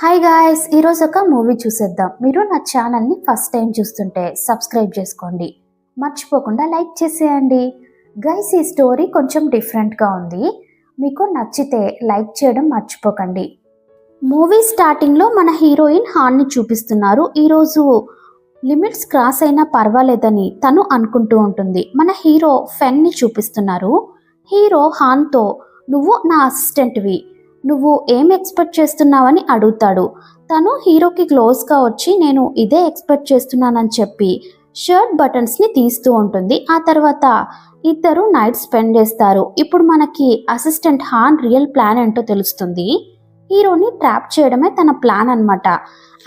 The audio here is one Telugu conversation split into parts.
హాయ్ గాయ్స్, ఈరోజు ఒక మూవీ చూసేద్దాం. మీరు నా ఛానల్ని ఫస్ట్ టైం చూస్తుంటే సబ్స్క్రైబ్ చేసుకోండి, మర్చిపోకుండా లైక్ చేసేయండి. గైస్, ఈ స్టోరీ కొంచెం డిఫరెంట్గా ఉంది. మీకు నచ్చితే లైక్ చేయడం మర్చిపోకండి. మూవీ స్టార్టింగ్లో మన హీరోయిన్ హాన్ని చూపిస్తున్నారు. ఈరోజు లిమిట్స్ క్రాస్ అయినా పర్వాలేదని తను అనుకుంటూ ఉంటుంది. మన హీరో ఫెన్ని చూపిస్తున్నారు. హీరో హాన్తో, నువ్వు నా అసిస్టెంట్వి, నువ్వు ఏం ఎక్స్పెక్ట్ చేస్తున్నావని అడుగుతాడు. తను హీరోకి క్లోజ్గా వచ్చి నేను ఇదే ఎక్స్పెక్ట్ చేస్తున్నానని చెప్పి షర్ట్ బటన్స్ని తీస్తూ ఉంటుంది. ఆ తర్వాత ఇద్దరు నైట్ స్పెండ్ చేస్తారు. ఇప్పుడు మనకి అసిస్టెంట్ హాన్ రియల్ ప్లాన్ ఏంటో తెలుస్తుంది. హీరోని ట్రాప్ చేయడమే తన ప్లాన్ అనమాట.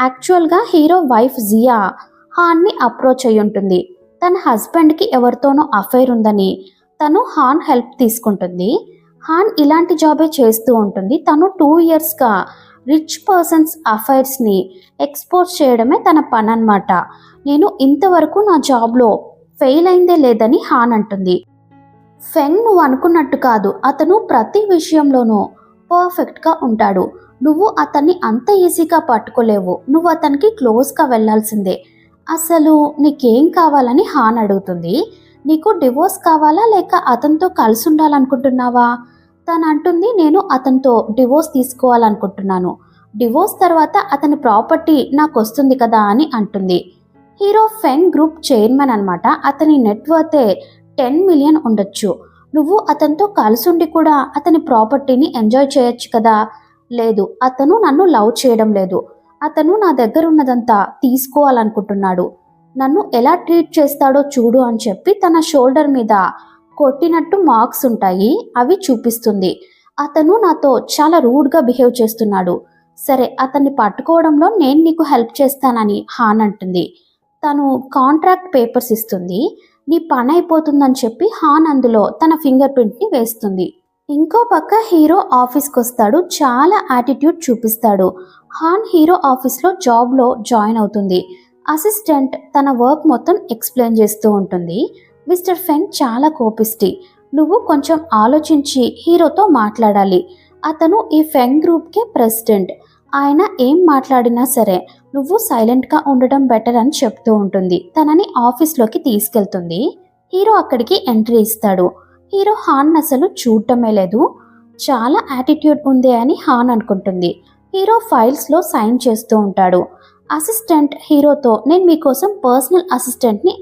యాక్చువల్గా హీరో వైఫ్ జియా హాన్ని అప్రోచ్ అయి ఉంటుంది. తన హస్బెండ్కి ఎవరితోనో అఫైర్ ఉందని తను హాన్ హెల్ప్ తీసుకుంటుంది. హాన్ ఇలాంటి జాబే చేస్తూ ఉంటుంది. తను 2 ఇయర్స్గా రిచ్ పర్సన్స్ అఫైర్స్ని ఎక్స్పోజ్ చేయడమే తన పని అనమాట. నేను ఇంతవరకు నా జాబ్లో ఫెయిల్ అయిందే లేదని హాన్ అంటుంది. ఫెంగ్, నువ్వు అనుకున్నట్టు కాదు, అతను ప్రతి విషయంలోనూ పర్ఫెక్ట్గా ఉంటాడు. నువ్వు అతన్ని అంత ఈజీగా పట్టుకోలేవు. నువ్వు అతనికి క్లోజ్గా వెళ్ళాల్సిందే. అసలు నీకేం కావాలని హాన్ అడుగుతుంది. నీకు డివోర్స్ కావాలా లేక అతనితో కలిసి ఉండాలనుకుంటున్నావా? తను అంటుంది, నేను అతనితో డివోర్స్ తీసుకోవాలనుకుంటున్నాను. డివోర్స్ తర్వాత అతని ప్రాపర్టీ నాకు వస్తుంది కదా అని అంటుంది. హీరో ఫెంగ్ గ్రూప్ చైర్మన్ అనమాట. అతని నెట్వర్తే 10 మిలియన్ ఉండొచ్చు. నువ్వు అతనితో కలిసి ఉండి కూడా అతని ప్రాపర్టీని ఎంజాయ్ చేయొచ్చు కదా. లేదు, అతను నన్ను లవ్ చేయడం లేదు. అతను నా దగ్గర ఉన్నదంతా తీసుకోవాలనుకుంటున్నాడు. నన్ను ఎలా ట్రీట్ చేస్తాడో చూడు అని చెప్పి తన షోల్డర్ మీద కొట్టినట్టు మార్క్స్ ఉంటాయి, అవి చూపిస్తుంది. అతను నాతో చాలా రూడ్గా బిహేవ్ చేస్తున్నాడు. సరే, అతన్ని పట్టుకోవడంలో నేను నీకు హెల్ప్ చేస్తానని హాన్ అంటుంది. తను కాంట్రాక్ట్ పేపర్స్ ఇస్తుంది. నీ పని అయిపోతుందని చెప్పి హాన్ అందులో తన ఫింగర్ ప్రింట్ని వేస్తుంది. ఇంకో పక్క హీరో ఆఫీస్కి వస్తాడు. చాలా యాటిట్యూడ్ చూపిస్తాడు. హాన్ హీరో ఆఫీస్లో జాబ్లో జాయిన్ అవుతుంది. అసిస్టెంట్ తన వర్క్ మొత్తం ఎక్స్ప్లెయిన్ చేస్తూ ఉంటుంది. మిస్టర్ ఫెంగ్ చాలా కోపిస్టి. నువ్వు కొంచెం ఆలోచించి హీరోతో మాట్లాడాలి. అతను ఈ ఫెంగ్ గ్రూప్కే ప్రెసిడెంట్. ఆయన ఏం మాట్లాడినా సరే నువ్వు సైలెంట్గా ఉండడం బెటర్ అని చెప్తూ ఉంటుంది. తనని ఆఫీస్లోకి తీసుకెళ్తుంది. హీరో అక్కడికి ఎంట్రీ ఇస్తాడు. హీరో హాన్ అసలు చూడటమే లేదు. చాలా యాటిట్యూడ్ ఉంది అని హాన్ అనుకుంటుంది. హీరో ఫైల్స్లో సైన్ చేస్తూ ఉంటాడు. అసిస్టెంట్ హీరోతో, నేను మీకోసం పర్సనల్ అసిస్టెంట్ని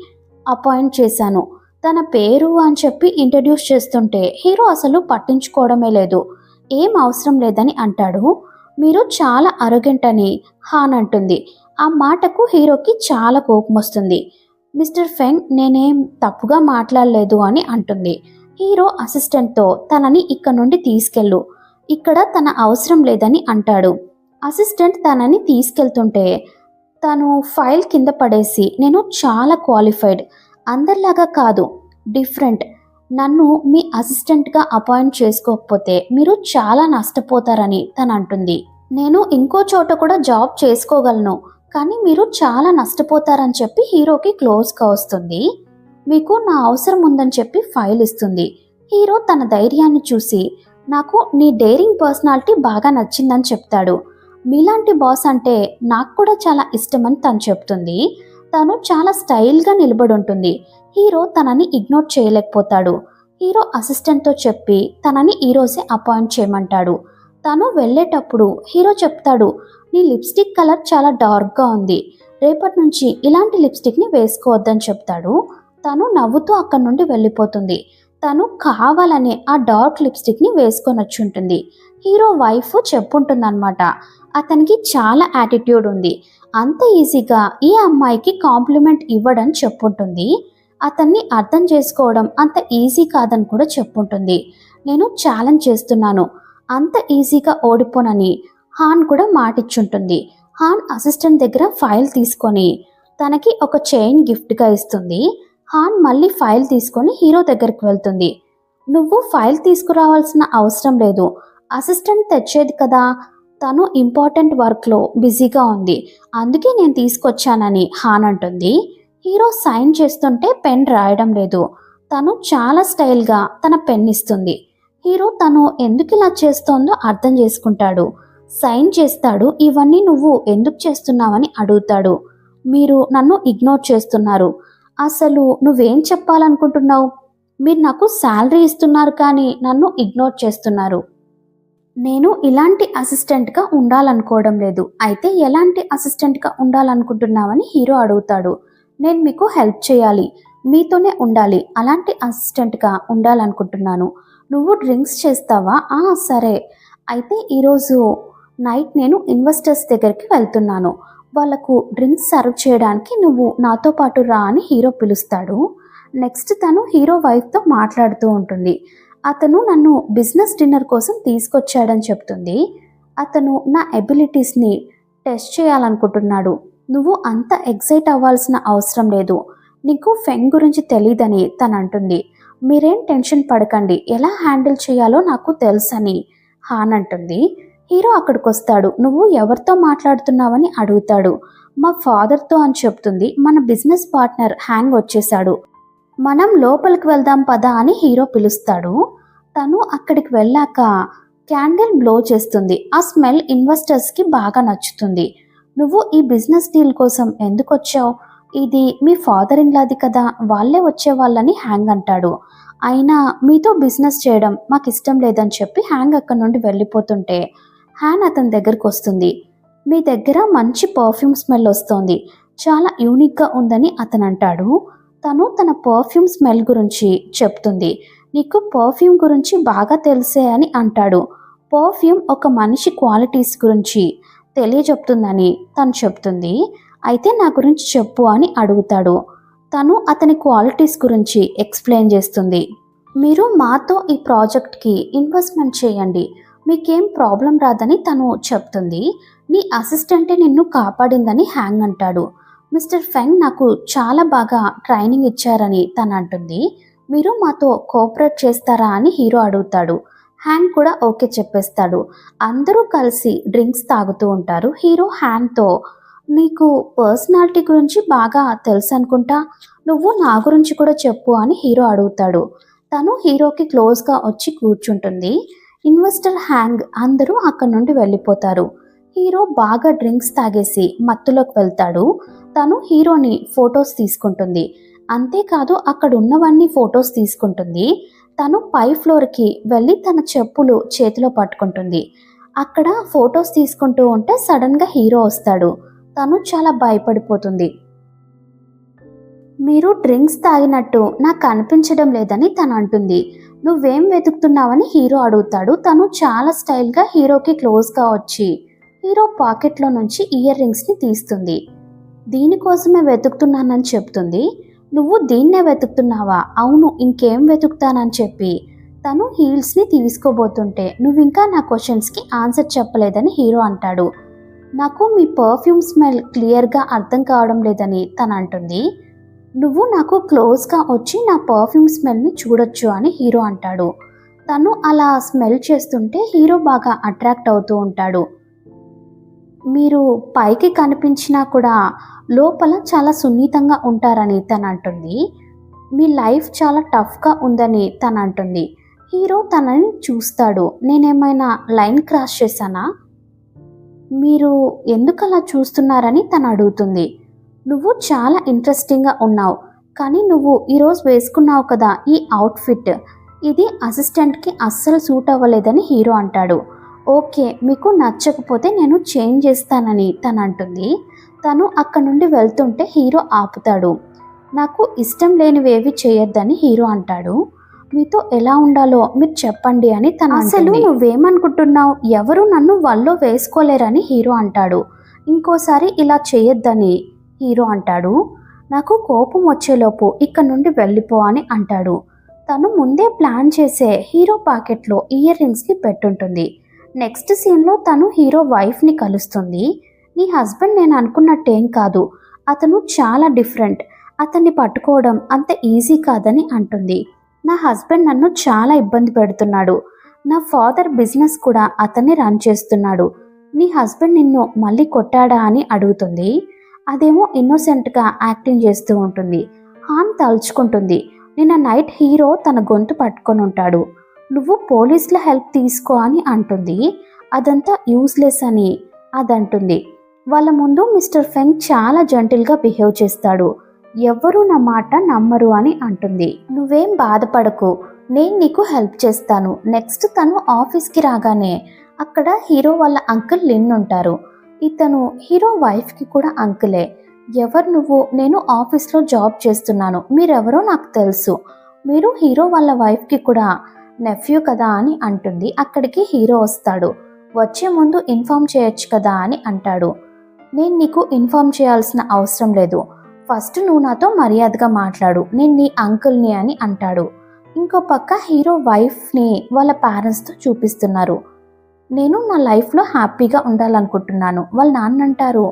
అపాయింట్ చేశాను, తన పేరు అని చెప్పి ఇంట్రడ్యూస్ చేస్తుంటే హీరో అసలు పట్టించుకోవడమే లేదు. ఏం అవసరం లేదని అంటాడు. మీరు చాలా అరోగెంట్ అని హాన్ అంటుంది. ఆ మాటకు హీరోకి చాలా కోపం వస్తుంది. మిస్టర్ ఫెంగ్, నేనేం తప్పుగా మాట్లాడలేదు అని అంటుంది. హీరో అసిస్టెంట్తో, తనని ఇక్కడ నుండి తీసుకెళ్ళు, ఇక్కడ తన అవసరం లేదని అంటాడు. అసిస్టెంట్ తనని తీసుకెళ్తుంటే తను ఫైల్ కింద పడేసి, నేను చాలా క్వాలిఫైడ్, అందరిలాగా కాదు, డిఫరెంట్, నన్ను మీ అసిస్టెంట్గా అపాయింట్ చేసుకోకపోతే మీరు చాలా నష్టపోతారని తను అంటుంది. నేను ఇంకో చోట కూడా జాబ్ చేసుకోగలను, కానీ మీరు చాలా నష్టపోతారని చెప్పి హీరోకి క్లోజ్గా వస్తుంది. మీకు నా అవసరం ఉందని చెప్పి ఫైల్ ఇస్తుంది. హీరో తన ధైర్యాన్ని చూసి, నాకు నీ డేరింగ్ పర్సనాలిటీ బాగా నచ్చిందని చెప్తాడు. మీలాంటి బాస్ అంటే నాకు కూడా చాలా ఇష్టమని తను చెప్తుంది. తను చాలా స్టైల్గా నిలబడి ఉంటుంది. హీరో తనని ఇగ్నోర్ చేయలేకపోతాడు. హీరో అసిస్టెంట్తో చెప్పి తనని ఈరోజే అపాయింట్ చేయమంటాడు. తను వెళ్ళేటప్పుడు హీరో చెప్తాడు, నీ లిప్స్టిక్ కలర్ చాలా డార్క్గా ఉంది, రేపటి నుంచి ఇలాంటి లిప్స్టిక్ని వేసుకోవద్దని చెప్తాడు. తను నవ్వుతూ అక్కడి నుండి వెళ్ళిపోతుంది. తను కావాలనే ఆ డార్క్ లిప్స్టిక్ని వేసుకొని వచ్చి ఉంటుంది. హీరో వైఫ్ చెప్పుంటుందన్నమాట, అతనికి చాలా యాటిట్యూడ్ ఉంది, అంత ఈజీగా ఈ అమ్మాయికి కాంప్లిమెంట్ ఇవ్వడని చెప్పుంటుంది. అతన్ని అర్థం చేసుకోవడం అంత ఈజీ కాదని కూడా చెప్పుంటుంది. నేను ఛాలెంజ్ చేస్తున్నాను, అంత ఈజీగా ఓడిపోనని హాన్ కూడా మాటిచ్చుంటుంది. హాన్ అసిస్టెంట్ దగ్గర ఫైల్ తీసుకొని తనకి ఒక చైన్ గిఫ్ట్గా ఇస్తుంది. హాన్ మళ్ళీ ఫైల్ తీసుకొని హీరో దగ్గరికి వెళ్తుంది. నువ్వు ఫైల్ తీసుకురావాల్సిన అవసరం లేదు, అసిస్టెంట్ తెచ్చేది కదా, తను ఇంపార్టెంట్ వర్క్లో బిజీగా ఉంది, అందుకే నేను తీసుకొచ్చానని హాన్ అంటుంది. హీరో సైన్ చేస్తుంటే పెన్ రాయడం లేదు. తను చాలా స్టైల్గా తన పెన్ ఇస్తుంది. హీరో తను ఎందుకు ఇలా చేస్తోందో అర్థం చేసుకుంటాడు. సైన్ చేస్తాడు. ఇవన్నీ నువ్వు ఎందుకు చేస్తున్నావని అడుగుతాడు. మీరు నన్ను ఇగ్నోర్ చేస్తున్నారు. అసలు నువ్వేం చెప్పాలనుకుంటున్నావు? మీరు నాకు శాలరీ ఇస్తున్నారు కానీ నన్ను ఇగ్నోర్ చేస్తున్నారు. నేను ఇలాంటి అసిస్టెంట్గా ఉండాలనుకోవడం లేదు. అయితే ఎలాంటి అసిస్టెంట్గా ఉండాలనుకుంటున్నావని హీరో అడుగుతాడు. నేను మీకు హెల్ప్ చేయాలి, మీతోనే ఉండాలి, అలాంటి అసిస్టెంట్గా ఉండాలనుకుంటున్నాను. నువ్వు డ్రింక్స్ చేస్తావా? సరే. అయితే ఈరోజు నైట్ నేను ఇన్వెస్టర్స్ దగ్గరికి వెళ్తున్నాను. వాళ్ళకు డ్రింక్స్ సర్వ్ చేయడానికి నువ్వు నాతో పాటు రా అని హీరో పిలుస్తాడు. నెక్స్ట్ తను హీరో వైఫ్తో మాట్లాడుతూ ఉంటుంది. అతను నన్ను బిజినెస్ డిన్నర్ కోసం తీసుకొచ్చాడని చెప్తుంది. అతను నా ఎబిలిటీస్ని టెస్ట్ చేయాలనుకుంటున్నాడు. నువ్వు అంత ఎక్సైట్ అవ్వాల్సిన అవసరం లేదు. నీకు ఫెంగ్ గురించి తెలీదని తను అంటుంది. మీరేం టెన్షన్ పడకండి, ఎలా హ్యాండిల్ చేయాలో నాకు తెలుసని హాన్ అంటుంది. హీరో అక్కడికి వస్తాడు. నువ్వు ఎవరితో మాట్లాడుతున్నావని అడుగుతాడు. మా ఫాదర్తో అని చెప్తుంది. మన బిజినెస్ పార్ట్నర్ హ్యాంగ్ వచ్చేశాడు, మనం లోపలికి వెళ్దాం పదా అని హీరో పిలుస్తాడు. తను అక్కడికి వెళ్ళాక క్యాండిల్ బ్లో చేస్తుంది. ఆ స్మెల్ ఇన్వెస్టర్స్కి బాగా నచ్చుతుంది. నువ్వు ఈ బిజినెస్ డీల్ కోసం ఎందుకు వచ్చావు? ఇది మీ ఫాదర్ ఇన్ లాది కదా, వాళ్ళే వచ్చేవాళ్ళని హ్యాంగ్ అంటాడు. అయినా మీతో బిజినెస్ చేయడం మాకు ఇష్టం లేదని చెప్పి హ్యాంగ్ అక్కడి నుండి వెళ్ళిపోతుంటే హ్యాన్ అతని దగ్గరికి వస్తుంది. మీ దగ్గర మంచి పర్ఫ్యూమ్ స్మెల్ వస్తోంది, చాలా యూనిక్గా ఉందని అతను అంటాడు. తను తన పర్ఫ్యూమ్ స్మెల్ గురించి చెప్తుంది. నీకు పర్ఫ్యూమ్ గురించి బాగా తెలిసే అని అంటాడు. పర్ఫ్యూమ్ ఒక మనిషి క్వాలిటీస్ గురించి తెలియజెప్తుందని తను చెప్తుంది. అయితే నా గురించి చెప్పు అని అడుగుతాడు. తను అతని క్వాలిటీస్ గురించి ఎక్స్ప్లెయిన్ చేస్తుంది. మీరు మాతో ఈ ప్రాజెక్ట్కి ఇన్వెస్ట్మెంట్ చేయండి, మీకేం ప్రాబ్లం రాదని తను చెప్తుంది. నీ అసిస్టెంటే నిన్ను కాపాడిందని హ్యాంగ్ అంటాడు. మిస్టర్ ఫెంగ్ నాకు చాలా బాగా ట్రైనింగ్ ఇచ్చారని తను అంటుంది. మీరు మాతో కోఆపరేట్ చేస్తారా అని హీరో అడుగుతాడు. హ్యాంగ్ కూడా ఓకే చెప్పేస్తాడు. అందరూ కలిసి డ్రింక్స్ తాగుతూ ఉంటారు. హీరో హ్యాంగ్తో, నీకు పర్సనాలిటీ గురించి బాగా తెలుసు అనుకుంటా, నువ్వు నా గురించి కూడా చెప్పు అని హీరో అడుగుతాడు. తను హీరోకి క్లోజ్గా వచ్చి కూర్చుంటుంది. ఇన్వెస్టర్ హ్యాంగ్ అందరూ అక్కడి నుండి వెళ్ళిపోతారు. హీరో బాగా డ్రింక్స్ తాగేసి మత్తులోకి వెళ్తాడు. తను హీరోని ఫొటోస్ తీసుకుంటుంది. అంతేకాదు అక్కడ ఉన్నవన్నీ ఫొటోస్ తీసుకుంటుంది. తను పై ఫ్లోర్కి వెళ్ళి తన చెప్పులు చేతిలో పట్టుకుంటుంది. అక్కడ ఫొటోస్ తీసుకుంటూ ఉంటే సడన్గా హీరో వస్తాడు. తను చాలా భయపడిపోతుంది. మీరు డ్రింక్స్ తాగినట్టు నాకు అనిపించడం లేదని తను అంటుంది. నువ్వేం వెతుకుతున్నావని హీరో అడుగుతాడు. తను చాలా స్టైల్గా హీరోకి క్లోజ్గా వచ్చి హీరో పాకెట్లో నుంచి ఇయర్ రింగ్స్ని తీస్తుంది. దీనికోసమే వెతుకుతున్నానని చెప్తుంది. నువ్వు దీన్నే వెతుకుతున్నావా? అవును, ఇంకేం వెతుకుతానని చెప్పి తను హీల్స్ని తీసుకోబోతుంటే నువ్వు ఇంకా నా క్వశ్చన్స్కి ఆన్సర్ చెప్పలేదని హీరో అంటాడు. నాకు మీ పర్ఫ్యూమ్ స్మెల్ క్లియర్గా అర్థం కావడం లేదని తను అంటుంది. నువ్వు నాకు క్లోజ్గా వచ్చి నా పర్ఫ్యూమ్ స్మెల్ని చూడొచ్చు అని హీరో అంటాడు. తను అలా స్మెల్ చేస్తుంటే హీరో బాగా అట్రాక్ట్ అవుతూ ఉంటాడు. మీరు పైకి కనిపించినా కూడా లోపల చాలా సున్నితంగా ఉంటారని తను అంటుంది. మీ లైఫ్ చాలా టఫ్గా ఉందని తను అంటుంది. హీరో తనని చూస్తాడు. నేనేమైనా లైన్ క్రాస్ చేశానా? మీరు ఎందుకు అలా చూస్తున్నారని తను అడుగుతుంది. నువ్వు చాలా ఇంట్రెస్టింగ్గా ఉన్నావు, కానీ నువ్వు ఈరోజు వేసుకున్నావు కదా ఈ అవుట్ఫిట్, ఇది అసిస్టెంట్కి అస్సలు సూట్ అవ్వలేదని హీరో అంటాడు. ఓకే, మీకు నచ్చకపోతే నేను చేంజ్ చేస్తానని తను అంటుంది. తను అక్కడ నుండి వెళ్తుంటే హీరో ఆపుతాడు. నాకు ఇష్టం లేనివేవి చేయొద్దని హీరో అంటాడు. మీతో ఎలా ఉండాలో మీరు చెప్పండి అని తను అసలు నువ్వేమనుకుంటున్నావు, ఎవరు నన్ను వల్లో వేసుకోలేరని హీరో అంటాడు. ఇంకోసారి ఇలా చేయొద్దని హీరో అంటాడు. నాకు కోపం వచ్చేలోపు ఇక్కడ నుండి వెళ్ళిపో అని అంటాడు. తను ముందే ప్లాన్ చేసే హీరో పాకెట్లో ఇయర్ రింగ్స్ని పెట్టుంటుంది. నెక్స్ట్ సీన్లో తను హీరో వైఫ్ని కలుస్తుంది. నీ హస్బెండ్ నేను అనుకున్నట్టేం కాదు, అతను చాలా డిఫరెంట్, అతన్ని పట్టుకోవడం అంత ఈజీ కాదని అంటుంది. నా హస్బెండ్ నన్ను చాలా ఇబ్బంది పెడుతున్నాడు, నా ఫాదర్ బిజినెస్ కూడా అతన్ని రన్ చేస్తున్నాడు. నీ హస్బెండ్ నిన్ను మళ్ళీ కొట్టాడా అని అడుగుతుంది. అదేమో ఇన్నోసెంట్గా యాక్టింగ్ చేస్తూ ఉంటుంది. హాన్ తలుచుకుంటుంది, నిన్న నైట్ హీరో తన గొంతు పట్టుకొని ఉంటాడు, నువ్వు పోలీసుల హెల్ప్ తీసుకో అని అంటుంది. అదంతా యూస్లెస్ అని అదంటుంది. వాళ్ళ ముందు మిస్టర్ ఫెంగ్ చాలా జెంటిల్గా బిహేవ్ చేస్తాడు. ఎవ్వరూ నా మాట నమ్మరు అని అంటుంది. నువ్వేం బాధపడకు, నేను నీకు హెల్ప్ చేస్తాను. నెక్స్ట్ తను ఆఫీస్కి రాగానే అక్కడ హీరో వాళ్ళ అంకుల్ లిన్ ఉంటారు. ఇతను హీరో వైఫ్కి కూడా అంకులే. ఎవరు నువ్వు? నేను ఆఫీస్లో జాబ్ చేస్తున్నాను, మీరెవరో నాకు తెలుసు. మీరు హీరో వాళ్ళ వైఫ్కి కూడా నెఫ్యూ కదా అని అంటుంది. అక్కడికి హీరో వస్తాడు. వచ్చే ముందు ఇన్ఫామ్ చేయొచ్చు కదా అని అంటాడు. నేను నీకు ఇన్ఫామ్ చేయాల్సిన అవసరం లేదు, ఫస్ట్ నువ్వు నాతో మర్యాదగా మాట్లాడు, నేను నీ అంకుల్ని అని అంటాడు. ఇంకో పక్క హీరో వైఫ్ని వాళ్ళ పేరెంట్స్తో చూపిస్తున్నారు. నేను నా లైఫ్లో హ్యాపీగా ఉండాలనుకుంటున్నాను. వాళ్ళ నాన్న అంటారు,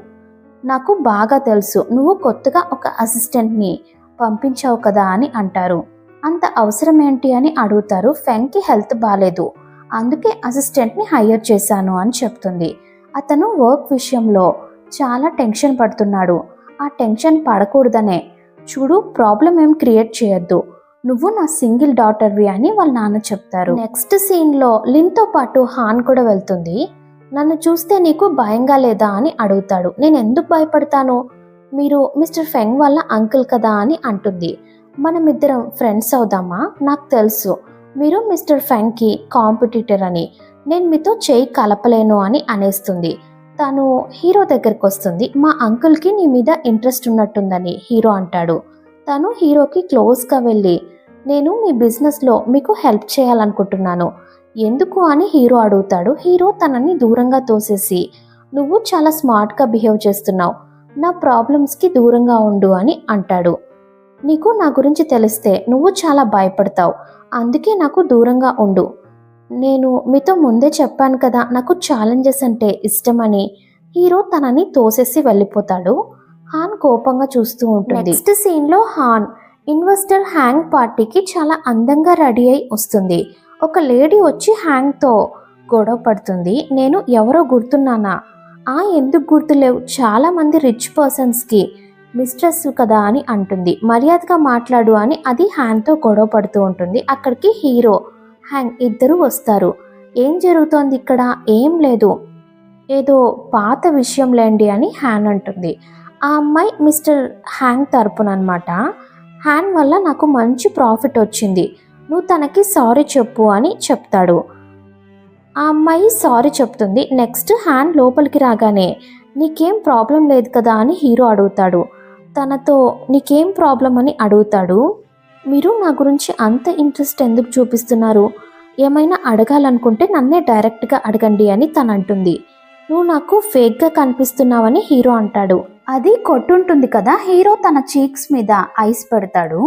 నాకు బాగా తెలుసు, నువ్వు కొత్తగా ఒక అసిస్టెంట్ని పంపించావు కదా అని అంటారు. అంత అవసరం ఏంటి అని అడుగుతారు. ఫెంగ్కి హెల్త్ బాగాలేదు, అందుకే అసిస్టెంట్ని హైర్ చేశాను అని చెప్తుంది. అతను వర్క్ విషయంలో చాలా టెన్షన్ పడుతున్నాడు. ఆ టెన్షన్ పడకూడదనే, చూడు ప్రాబ్లం ఏం క్రియేట్ చేయొద్దు, నువ్వు నా సింగిల్ డాటర్వి అని వాళ్ళ నాన్న చెప్తారు. నెక్స్ట్ సీన్లో లిన్తో పాటు హాన్ కూడా వెళ్తుంది. నన్ను చూస్తే నీకు భయంగా లేదా అని అడుగుతాడు. నేను ఎందుకు భయపడతాను, మీరు మిస్టర్ ఫెంగ్ వాళ్ళ అంకుల్ కదా అని అంటుంది. మనమిద్దరం ఫ్రెండ్స్ అవుదామా? నాకు తెలుసు మీరు మిస్టర్ ఫెంగ్కి కాంపిటీటర్ అని, నేను మీతో చేయి కలపలేను అని అనేస్తుంది. తను హీరో దగ్గరికి వస్తుంది. మా అంకుల్కి నీ మీద ఇంట్రెస్ట్ ఉన్నట్టుందని హీరో అంటాడు. తను హీరోకి క్లోజ్గా వెళ్ళి, నేను మీ బిజినెస్లో మీకు హెల్ప్ చేయాలనుకుంటున్నాను, ఎందుకు అని హీరో అడుగుతాడు. హీరో తనని దూరంగా తోసేసి, నువ్వు చాలా స్మార్ట్గా బిహేవ్ చేస్తున్నావు, నా ప్రాబ్లమ్స్కి దూరంగా ఉండు అని అంటాడు. నీకు నా గురించి తెలిస్తే నువ్వు చాలా భయపడతావు, అందుకే నాకు దూరంగా ఉండు. నేను మీతో ముందే చెప్పాను కదా నాకు ఛాలెంజెస్ అంటే ఇష్టమని. హీరో తనని తోసేసి వెళ్ళిపోతాడు. హాన్ కోపంగా చూస్తూ ఉంటుంది. నెక్స్ట్ సీన్లో హాన్ ఇన్వెస్టర్ హ్యాంగ్ పార్టీకి చాలా అందంగా రెడీ అయి వస్తుంది. ఒక లేడీ వచ్చి హ్యాంగ్తో గొడవ పడుతుంది. నేను ఎవరో గుర్తున్నానా? ఎందుకు గుర్తులేవు, చాలా మంది రిచ్ పర్సన్స్కి మిస్ట్రెస్ కదా అని అంటుంది. మర్యాదగా మాట్లాడు అని అది హ్యాంగ్తో గొడవ పడుతూ ఉంటుంది. అక్కడికి హీరో హ్యాంగ్ ఇద్దరు వస్తారు. ఏం జరుగుతోంది ఇక్కడ? ఏం లేదు, ఏదో పాత విషయం లేండి అని హ్యాన్ అంటుంది. ఆ అమ్మాయి మిస్టర్ హ్యాంగ్ తరపున అనమాట. హ్యాన్ వల్ల నాకు మంచి ప్రాఫిట్ వచ్చింది, నువ్వు తనకి సారీ చెప్పు అని చెప్తాడు. ఆ అమ్మాయి సారీ చెప్తుంది. నెక్స్ట్ హ్యాన్ లోపలికి రాగానే నీకేం ప్రాబ్లం లేదు కదా అని హీరో అడుగుతాడు. తనతో నీకేం ప్రాబ్లం అని అడుగుతాడు. మీరు నా గురించి అంత ఇంట్రెస్ట్ ఎందుకు చూపిస్తున్నారు? ఏమైనా అడగాలనుకుంటే నన్నే డైరెక్ట్గా అడగండి అని తను అంటుంది. నువ్వు నాకు ఫేక్గా కనిపిస్తున్నావని హీరో అంటాడు. అది కొట్టుంటుంది కదా, హీరో తన చీక్స్ మీద ఐస్ పెడతాడు.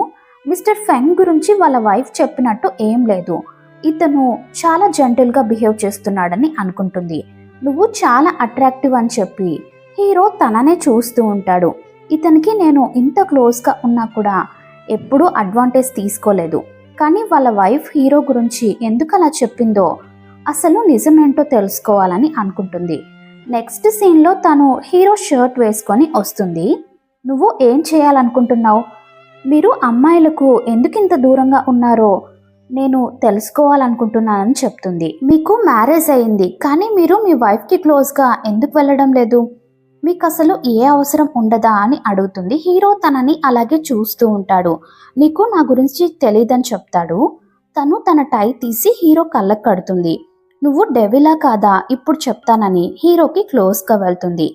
మిస్టర్ ఫెంగ్ గురించి వాళ్ళ వైఫ్ చెప్పినట్టు ఏం లేదు, ఇతను చాలా జెంటిల్గా బిహేవ్ చేస్తున్నాడని అనుకుంటుంది. నువ్వు చాలా అట్రాక్టివ్ అని చెప్పి హీరో తననే చూస్తూ ఉంటాడు. ఇతనికి నేను ఇంత క్లోజ్గా ఉన్నా కూడా ఎప్పుడూ అడ్వాంటేజ్ తీసుకోలేదు, కానీ వాళ్ళ వైఫ్ హీరో గురించి ఎందుకు అలా చెప్పిందో అసలు నిజమేంటో తెలుసుకోవాలని అనుకుంటుంది. నెక్స్ట్ సీన్లో తను హీరో షర్ట్ వేసుకొని వస్తుంది. నువ్వు ఏం చేయాలనుకుంటున్నావు? మీరు అమ్మాయిలకు ఎందుకు ఇంత దూరంగా ఉన్నారో నేను తెలుసుకోవాలనుకుంటున్నానని చెప్తుంది. మీకు మ్యారేజ్ అయింది, కానీ మీరు మీ వైఫ్కి క్లోజ్గా ఎందుకు వెళ్ళడం లేదు? మీకు అసలు ఏ అవసరం ఉండదా అని అడుగుతుంది. హీరో తనని అలాగే చూస్తూ ఉంటాడు. నీకు నా గురించి తెలియదని చెప్తాడు. తను తన టై తీసి హీరో కళ్ళకు కడుతుంది. నువ్వు డెవిలా కాదా, ఇప్పుడు చెప్తానని హీరోకి క్లోజ్గా వెళ్తుంది.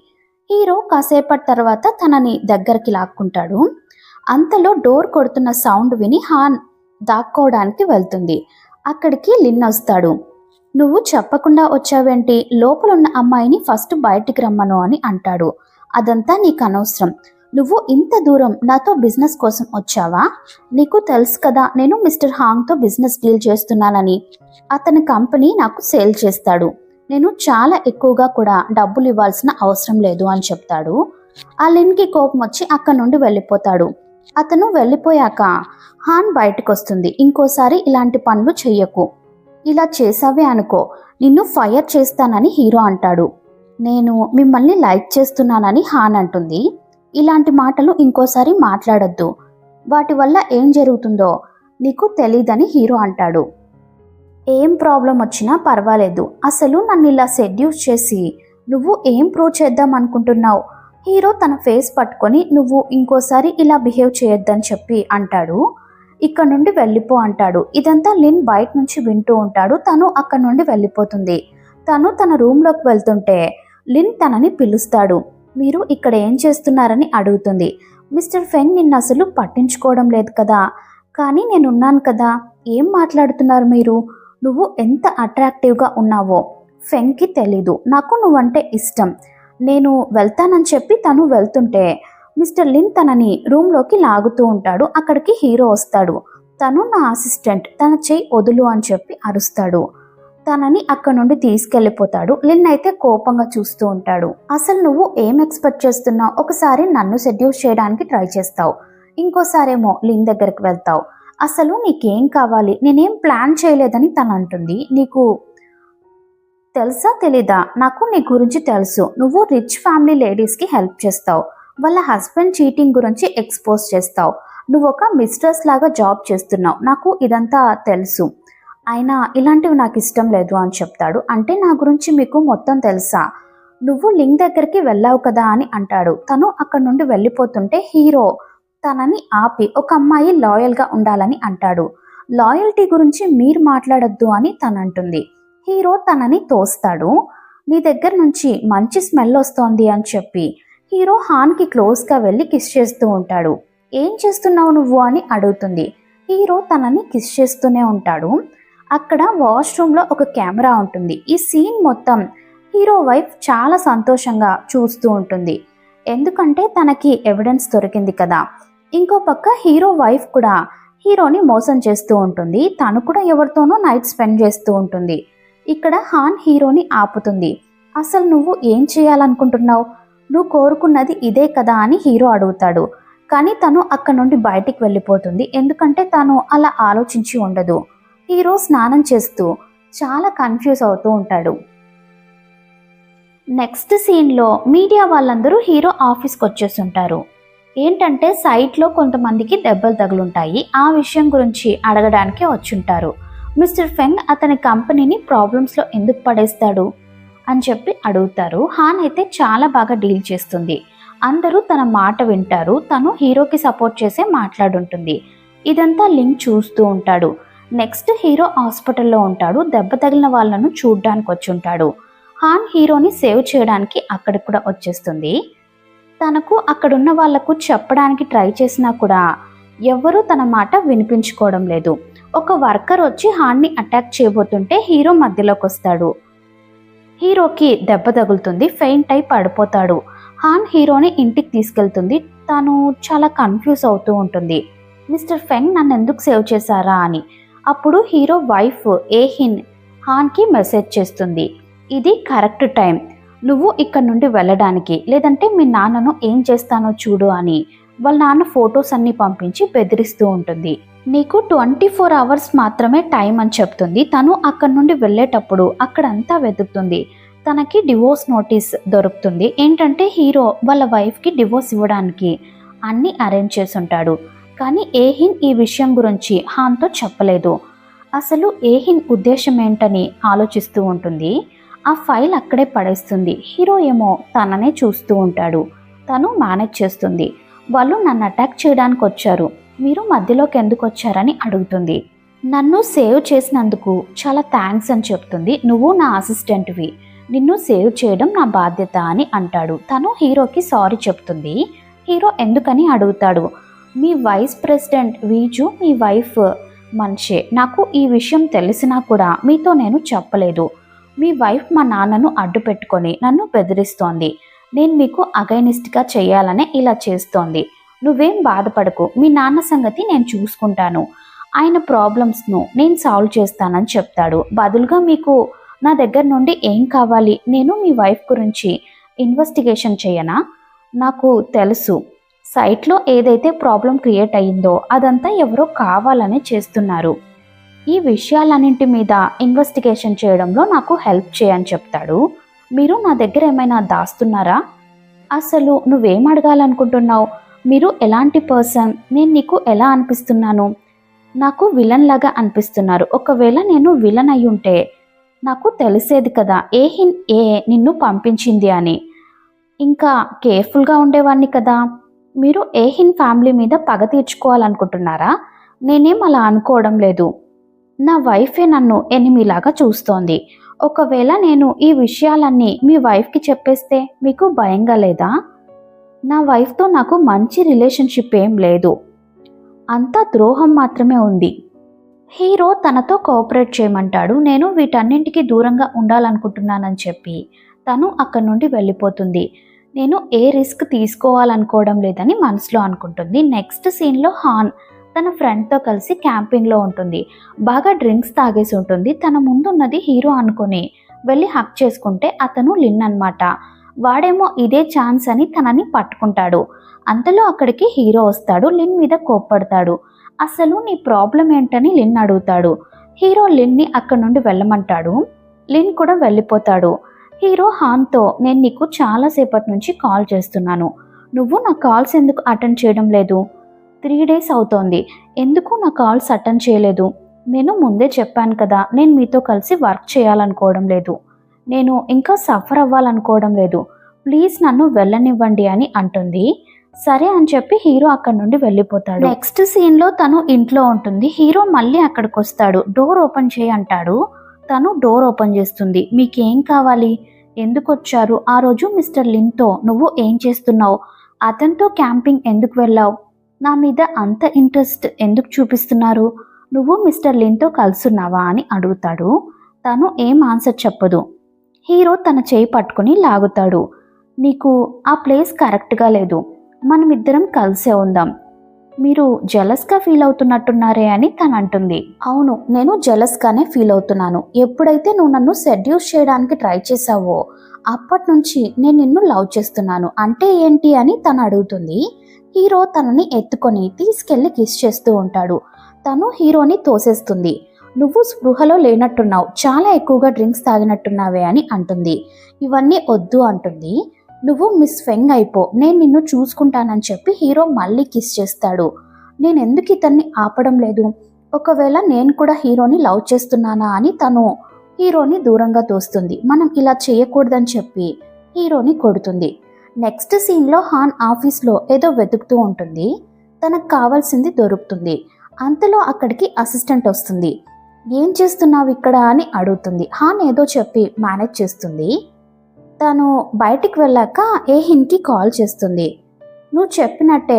హీరో కాసేపటి తర్వాత తనని దగ్గరికి లాక్కుంటాడు. అంతలో డోర్ కొడుతున్న సౌండ్ విని హాన్ దాక్కోవడానికి వెళ్తుంది. అక్కడికి లిన్ వస్తాడు. నువ్వు చెప్పకుండా వచ్చావేంటి? లోపలున్న అమ్మాయిని ఫస్ట్ బయటికి రమ్మను అని అంటాడు. అదంతా నీకు అనవసరం, నువ్వు ఇంత దూరం నాతో బిజినెస్ కోసం వచ్చావా? నీకు తెలుసు కదా నేను మిస్టర్ హాంగ్తో బిజినెస్ డీల్ చేస్తున్నానని. అతని కంపెనీ నాకు సేల్ చేస్తాడు, నేను చాలా ఎక్కువగా కూడా డబ్బులు ఇవ్వాల్సిన అవసరం లేదు అని చెప్తాడు. ఆ లిన్కి కోపం వచ్చి అక్కడి నుండి వెళ్ళిపోతాడు. అతను వెళ్ళిపోయాక హాన్ బయటకు వస్తుంది. ఇంకోసారి ఇలాంటి పనులు చెయ్యకు, ఇలా చేసావే అనుకో నిన్ను ఫైర్ చేస్తానని హీరో అంటాడు. నేను మిమ్మల్ని లైక్ చేస్తున్నానని హాన్ అంటుంది. ఇలాంటి మాటలు ఇంకోసారి మాట్లాడొద్దు, వాటి వల్ల ఏం జరుగుతుందో నీకు తెలీదని హీరో అంటాడు. ఏం ప్రాబ్లం వచ్చినా పర్వాలేదు, అసలు నన్ను ఇలా సెడ్యూస్ చేసి నువ్వు ఏం ప్రూవ్ చేద్దాం అనుకుంటున్నావు? హీరో తన ఫేస్ పట్టుకొని నువ్వు ఇంకోసారి ఇలా బిహేవ్ చేయొద్దని చెప్పి అంటాడు. ఇక్కడ నుండి వెళ్ళిపో అంటాడు. ఇదంతా లిన్ బయట నుంచి వింటూ ఉంటాడు. తను అక్కడ నుండి వెళ్ళిపోతుంది. తను తన రూమ్లోకి వెళ్తుంటే లిన్ తనని పిలుస్తాడు. మీరు ఇక్కడ ఏం చేస్తున్నారని అడుగుతుంది. మిస్టర్ ఫెంగ్ నిన్ను అసలు పట్టించుకోవడం లేదు కదా, కానీ నేనున్నాను కదా, ఏం మాట్లాడుతున్నారు మీరు? నువ్వు ఎంత అట్రాక్టివ్గా ఉన్నావో ఫెంగ్కి తెలీదు. నాకు నువ్వంటే ఇష్టం. నేను వెళ్తానని చెప్పి తను వెళ్తుంటే మిస్టర్ లిన్ తనని రూమ్లోకి లాగుతూ ఉంటాడు. అక్కడికి హీరో వస్తాడు. తను నా అసిస్టెంట్, తన చెయ్యి వదులు అని చెప్పి అరుస్తాడు. తనని అక్కడ నుండి తీసుకెళ్ళిపోతాడు. లిన్ అయితే కోపంగా చూస్తూ ఉంటాడు. అసలు నువ్వు ఏం ఎక్స్పెక్ట్ చేస్తున్నావు? ఒకసారి నన్ను సెడ్యూస్ చేయడానికి ట్రై చేస్తావు, ఇంకోసారేమో లిన్ దగ్గరికి వెళ్తావు. అసలు నీకేం కావాలి? నేనేం ప్లాన్ చేయలేదని తను అంటుంది. నీకు తెలుసా తెలీదా? నాకు నీ గురించి తెలుసు. నువ్వు రిచ్ ఫ్యామిలీ లేడీస్కి హెల్ప్ చేస్తావు, వాళ్ళ హస్బెండ్ చీటింగ్ గురించి ఎక్స్పోజ్ చేస్తావు. నువ్వు ఒక మిస్ట్రెస్ లాగా జాబ్ చేస్తున్నావు, నాకు ఇదంతా తెలుసు. అయినా ఇలాంటివి నాకు ఇష్టం లేదు అని చెప్తాడు. అంటే నా గురించి మీకు మొత్తం తెలుసా? నువ్వు లింక్ దగ్గరికి వెళ్ళావు కదా అని అంటాడు. తను అక్కడ నుండి వెళ్ళిపోతుంటే హీరో తనని ఆపి ఒక అమ్మాయి లాయల్గా ఉండాలని అంటాడు. లాయల్టీ గురించి మీరు మాట్లాడొద్దు అని తనంటుంది. హీరో తనని తోస్తాడు. నీ దగ్గర నుంచి మంచి స్మెల్ వస్తోంది అని చెప్పి హీరో హాన్కి క్లోజ్గా వెళ్ళి కిస్ చేస్తూ ఉంటాడు. ఏం చేస్తున్నావు నువ్వు అని అడుగుతుంది. హీరో తనని కిస్ చేస్తూనే ఉంటాడు. అక్కడ వాష్రూమ్లో ఒక కెమెరా ఉంటుంది. ఈ సీన్ మొత్తం హీరో వైఫ్ చాలా సంతోషంగా చూస్తూ ఉంటుంది. ఎందుకంటే తనకి ఎవిడెన్స్ దొరికింది కదా. ఇంకో పక్క హీరో వైఫ్ కూడా హీరోని మోసం చేస్తూ ఉంటుంది. తను కూడా ఎవరితోనో నైట్ స్పెండ్ చేస్తూ ఉంటుంది. ఇక్కడ హాన్ హీరోని ఆపుతుంది. అసలు నువ్వు ఏం చేయాలనుకుంటున్నావు? నువ్వు కోరుకున్నది ఇదే కదా అని హీరో అడుగుతాడు. కానీ తను అక్కడ నుండి బయటికి వెళ్ళిపోతుంది. ఎందుకంటే తను అలా ఆలోచించి ఉండదు. హీరో స్నానం చేస్తూ చాలా కన్ఫ్యూజ్ అవుతూ ఉంటాడు. నెక్స్ట్ సీన్లో మీడియా వాళ్ళందరూ హీరో ఆఫీస్కి వచ్చేస్తుంటారు. ఏంటంటే సైట్లో కొంతమందికి దెబ్బలు తగులుంటాయి. ఆ విషయం గురించి అడగడానికే వచ్చుంటారు. మిస్టర్ ఫెంగ్ అతని కంపెనీని ప్రాబ్లమ్స్లో ఎందుకు పడేస్తాడు అని చెప్పి అడుగుతారు. హాన్ అయితే చాలా బాగా డీల్ చేస్తుంది. అందరూ తన మాట వింటారు. తను హీరోకి సపోర్ట్ చేసే మాట్లాడుంటుంది. ఇదంతా లింక్ చూస్తూ ఉంటాడు. నెక్స్ట్ హీరో హాస్పిటల్లో ఉంటాడు. దెబ్బ తగిలిన వాళ్ళను చూడ్డానికి వచ్చుంటాడు. హాన్ హీరోని సేవ్ చేయడానికి అక్కడికి కూడా వచ్చేస్తుంది. తనకు అక్కడున్న వాళ్లకు చెప్పడానికి ట్రై చేసినా కూడా ఎవ్వరూ తన మాట వినిపించుకోవడం లేదు. ఒక వర్కర్ వచ్చి హాన్ని అటాక్ చేయబోతుంటే హీరో మధ్యలోకి వస్తాడు. హీరోకి దెబ్బ తగులుతుంది. ఫెయింట్ అయి పడిపోతాడు. హాన్ హీరోని ఇంటికి తీసుకెళ్తుంది. తను చాలా కన్ఫ్యూజ్ అవుతూ ఉంటుంది. మిస్టర్ ఫెంగ్ నన్ను ఎందుకు సేవ్ చేశారా అని. అప్పుడు హీరో వైఫ్ ఏహిన్ హాన్కి మెసేజ్ చేస్తుంది. ఇది కరెక్ట్ టైం నువ్వు ఇక్కడ నుండి వెళ్ళడానికి, లేదంటే మీ నాన్నను ఏం చేస్తానో చూడు అని వాళ్ళ నాన్న ఫొటోస్ అన్ని పంపించి బెదిరిస్తూ ఉంటుంది. నీకు 24 అవర్స్ మాత్రమే టైం అని చెప్తుంది. తను అక్కడ నుండి వెళ్ళేటప్పుడు అక్కడంతా వెతుకుతుంది. తనకి డివోర్స్ నోటీస్ దొరుకుతుంది. ఏంటంటే హీరో వాళ్ళ వైఫ్కి డివోర్స్ ఇవ్వడానికి అన్నీ అరేంజ్ చేసి ఉంటాడు. కానీ ఏహిన్ ఈ విషయం గురించి హాన్తో చెప్పలేదు. అసలు ఏహిన్ ఉద్దేశం ఏంటని ఆలోచిస్తూ ఉంటుంది. ఆ ఫైల్ అక్కడే పడేస్తుంది. హీరో ఏమో తననే చూస్తూ ఉంటాడు. తను మేనేజ్ చేస్తుంది. వాళ్ళు నన్ను అటాక్ చేయడానికి వచ్చారు, మీరు మధ్యలోకి ఎందుకు వచ్చారని అడుగుతుంది. నన్ను సేవ్ చేసినందుకు చాలా థ్యాంక్స్ అని చెప్తుంది. నువ్వు నా అసిస్టెంట్వి, నిన్ను సేవ్ చేయడం నా బాధ్యత అని అంటాడు. తను హీరోకి సారీ చెప్తుంది. హీరో ఎందుకని అడుగుతాడు. మీ వైస్ ప్రెసిడెంట్ వీజు మీ వైఫ్ మనిషే. నాకు ఈ విషయం తెలిసినా కూడా మీతో నేను చెప్పలేదు. మీ వైఫ్ మా నాన్నను అడ్డు పెట్టుకొని నన్ను బెదిరిస్తోంది. నేను మీకు అగైనిస్ట్గా చేయాలనే ఇలా చేస్తోంది. నువ్వేం బాధపడకు, మీ నాన్న సంగతి నేను చూసుకుంటాను. ఆయన ప్రాబ్లమ్స్ను నేను సాల్వ్ చేస్తానని చెప్తాడు. బదులుగా మీకు నా దగ్గర నుండి ఏం కావాలి? నేను మీ వైఫ్ గురించి ఇన్వెస్టిగేషన్ చేయనా? నాకు తెలుసు సైట్లో ఏదైతే ప్రాబ్లం క్రియేట్ అయ్యిందో అదంతా ఎవరో కావాలనే చేస్తున్నారు. ఈ విషయాలన్నింటి మీద ఇన్వెస్టిగేషన్ చేయడంలో నాకు హెల్ప్ చేయని చెప్తాడు. మీరు నా దగ్గర ఏమైనా దాస్తున్నారా? అసలు నువ్వేం అడగాలనుకుంటున్నావు? మీరు ఎలాంటి పర్సన్? నేను నీకు ఎలా అనిపిస్తున్నాను? నాకు విలన్ లాగా అనిపిస్తున్నారు. ఒకవేళ నేను విలన్ అయి ఉంటే నాకు తెలిసేది కదా ఏ నిన్ను పంపించింది అని. ఇంకా కేర్ఫుల్గా ఉండేవాడిని కదా. మీరు ఏహిన్ ఫ్యామిలీ మీద పగ తీర్చుకోవాలనుకుంటున్నారా? నేనేం అలా అనుకోవడం లేదు. నా వైఫే నన్ను ఎనిమిలాగా చూస్తోంది. ఒకవేళ నేను ఈ విషయాలన్నీ మీ వైఫ్కి చెప్పేస్తే మీకు భయంగా లేదా? నా వైఫ్తో నాకు మంచి రిలేషన్షిప్ ఏం లేదు, అంతా ద్రోహం మాత్రమే ఉంది. హీరో తనతో కోఆపరేట్ చేయమంటాడు. నేను వీటన్నింటికి దూరంగా ఉండాలనుకుంటున్నానని చెప్పి తను అక్కడి నుండి వెళ్ళిపోతుంది. నేను ఏ రిస్క్ తీసుకోవాలనుకోవడం లేదని మనసులో అనుకుంటుంది. నెక్స్ట్ సీన్లో హాన్ తన ఫ్రెండ్తో కలిసి క్యాంపింగ్లో ఉంటుంది. బాగా డ్రింక్స్ తాగేసి ఉంటుంది. తన ముందున్నది హీరో అనుకుని వెళ్ళి హక్ చేసుకుంటే అతను లిన్ అన్నమాట. వాడేమో ఇదే ఛాన్స్ అని తనని పట్టుకుంటాడు. అంతలో అక్కడికి హీరో వస్తాడు. లిన్ మీద కోప్పడతాడు. అసలు నీ ప్రాబ్లం ఏంటని లిన్ అడుగుతాడు. హీరో లిన్ని అక్కడి నుండి వెళ్ళమంటాడు. లిన్ కూడా వెళ్ళిపోతాడు. హీరో హాన్తో నేను నీకు చాలాసేపటి నుంచి కాల్ చేస్తున్నాను, నువ్వు నా కాల్స్ ఎందుకు అటెండ్ చేయడం లేదు? 3 days అవుతోంది, ఎందుకు నా కాల్స్ అటెండ్ చేయలేదు? నేను ముందే చెప్పాను కదా నేను మీతో కలిసి వర్క్ చేయాలనుకోవడం లేదు, నేను ఇంకా సఫర్ అవ్వాలనుకోవడం లేదు, ప్లీజ్ నన్ను వెళ్ళనివ్వండి అని అంటుంది. సరే అని చెప్పి హీరో అక్కడి నుండి వెళ్ళిపోతాడు. నెక్స్ట్ సీన్లో తను ఇంట్లో ఉంటుంది. హీరో మళ్ళీ అక్కడికి వస్తాడు. డోర్ ఓపెన్ చేయి అంటాడు. తను డోర్ ఓపెన్ చేస్తుంది. మీకేం కావాలి? ఎందుకు వచ్చారు? ఆ రోజు మిస్టర్ లిన్తో నువ్వు ఏం చేస్తున్నావు? అతనితో క్యాంపింగ్ ఎందుకు వెళ్ళావు? నా మీద అంత ఇంట్రెస్ట్ ఎందుకు చూపిస్తున్నారు? నువ్వు మిస్టర్ లిన్తో కలుసున్నావా అని అడుగుతాడు. తను ఏం ఆన్సర్ చెప్పదు. హీరో తన చేయి పట్టుకుని లాగుతాడు. నీకు ఆ ప్లేస్ కరెక్ట్గా లేదు, మనమిద్దరం కలిసే ఉందాం. మీరు జెలస్గా ఫీల్ అవుతున్నట్టున్నారే అని తను అంటుంది. అవును, నేను జెలస్గానే ఫీల్ అవుతున్నాను. ఎప్పుడైతే నువ్వు నన్ను సెడ్యూస్ చేయడానికి ట్రై చేసావో అప్పటి నుంచి నేను నిన్ను లవ్ చేస్తున్నాను. అంటే ఏంటి అని తను అడుగుతుంది. హీరో తనని ఎత్తుకొని తీసుకెళ్లి కిస్ చేస్తూ ఉంటాడు. తను హీరోని తోసేస్తుంది. నువ్వు స్పృహలో లేనట్టున్నావు, చాలా ఎక్కువగా డ్రింక్స్ తాగినట్టున్నావే అని అంటుంది. ఇవన్నీ వద్దు అంటుంది. నువ్వు మిస్ ఫెంగ్ అయిపో, నేను నిన్ను చూసుకుంటానని చెప్పి హీరో మళ్ళీ కిస్ చేస్తాడు. నేను ఎందుకు ఇతన్ని ఆపడం లేదు? ఒకవేళ నేను కూడా హీరోని లవ్ చేస్తున్నానా అని తను హీరోని దూరంగా తోస్తుంది. మనం ఇలా చేయకూడదని చెప్పి హీరోని కొడుతుంది. నెక్స్ట్ సీన్లో హాన్ ఆఫీస్లో ఏదో వెతుకుతూ ఉంటుంది. తనకు కావాల్సింది దొరుకుతుంది. అంతలో అక్కడికి అసిస్టెంట్ వస్తుంది. ఏం చేస్తున్నావు ఇక్కడ అని అడుగుతుంది. హాన్ ఏదో చెప్పి మేనేజ్ చేస్తుంది. తను బయటికి వెళ్ళాక ఏహిన్కి కాల్ చేస్తుంది. నువ్వు చెప్పినట్టే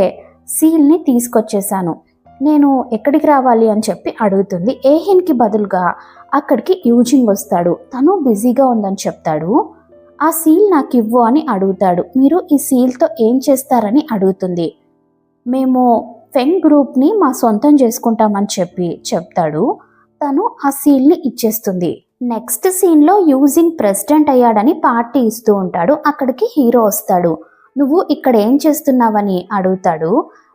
సీల్ని తీసుకొచ్చేసాను, నేను ఎక్కడికి రావాలి అని చెప్పి అడుగుతుంది. ఏహిన్కి బదులుగా అక్కడికి యూజింగ్ వస్తాడు. తను బిజీగా ఉందని చెప్తాడు. ఆ సీల్ నాకు ఇవ్వు అని అడుగుతాడు. మీరు ఈ సీల్తో ఏం చేస్తారని అడుగుతుంది. మేము ఫెంగ్ గ్రూప్ని మా సొంతం చేసుకుంటామని చెప్పి చెప్తాడు. తను ఆ సీల్ని ఇచ్చేస్తుంది. నెక్స్ట్ సీన్లో యూజింగ్ ప్రెసిడెంట్ అయ్యాడని పార్టీ ఇస్తూ ఉంటాడు. అక్కడికి హీరో వస్తాడు. నువ్వు ఇక్కడ ఏం చేస్తున్నావని అడుగుతాడు.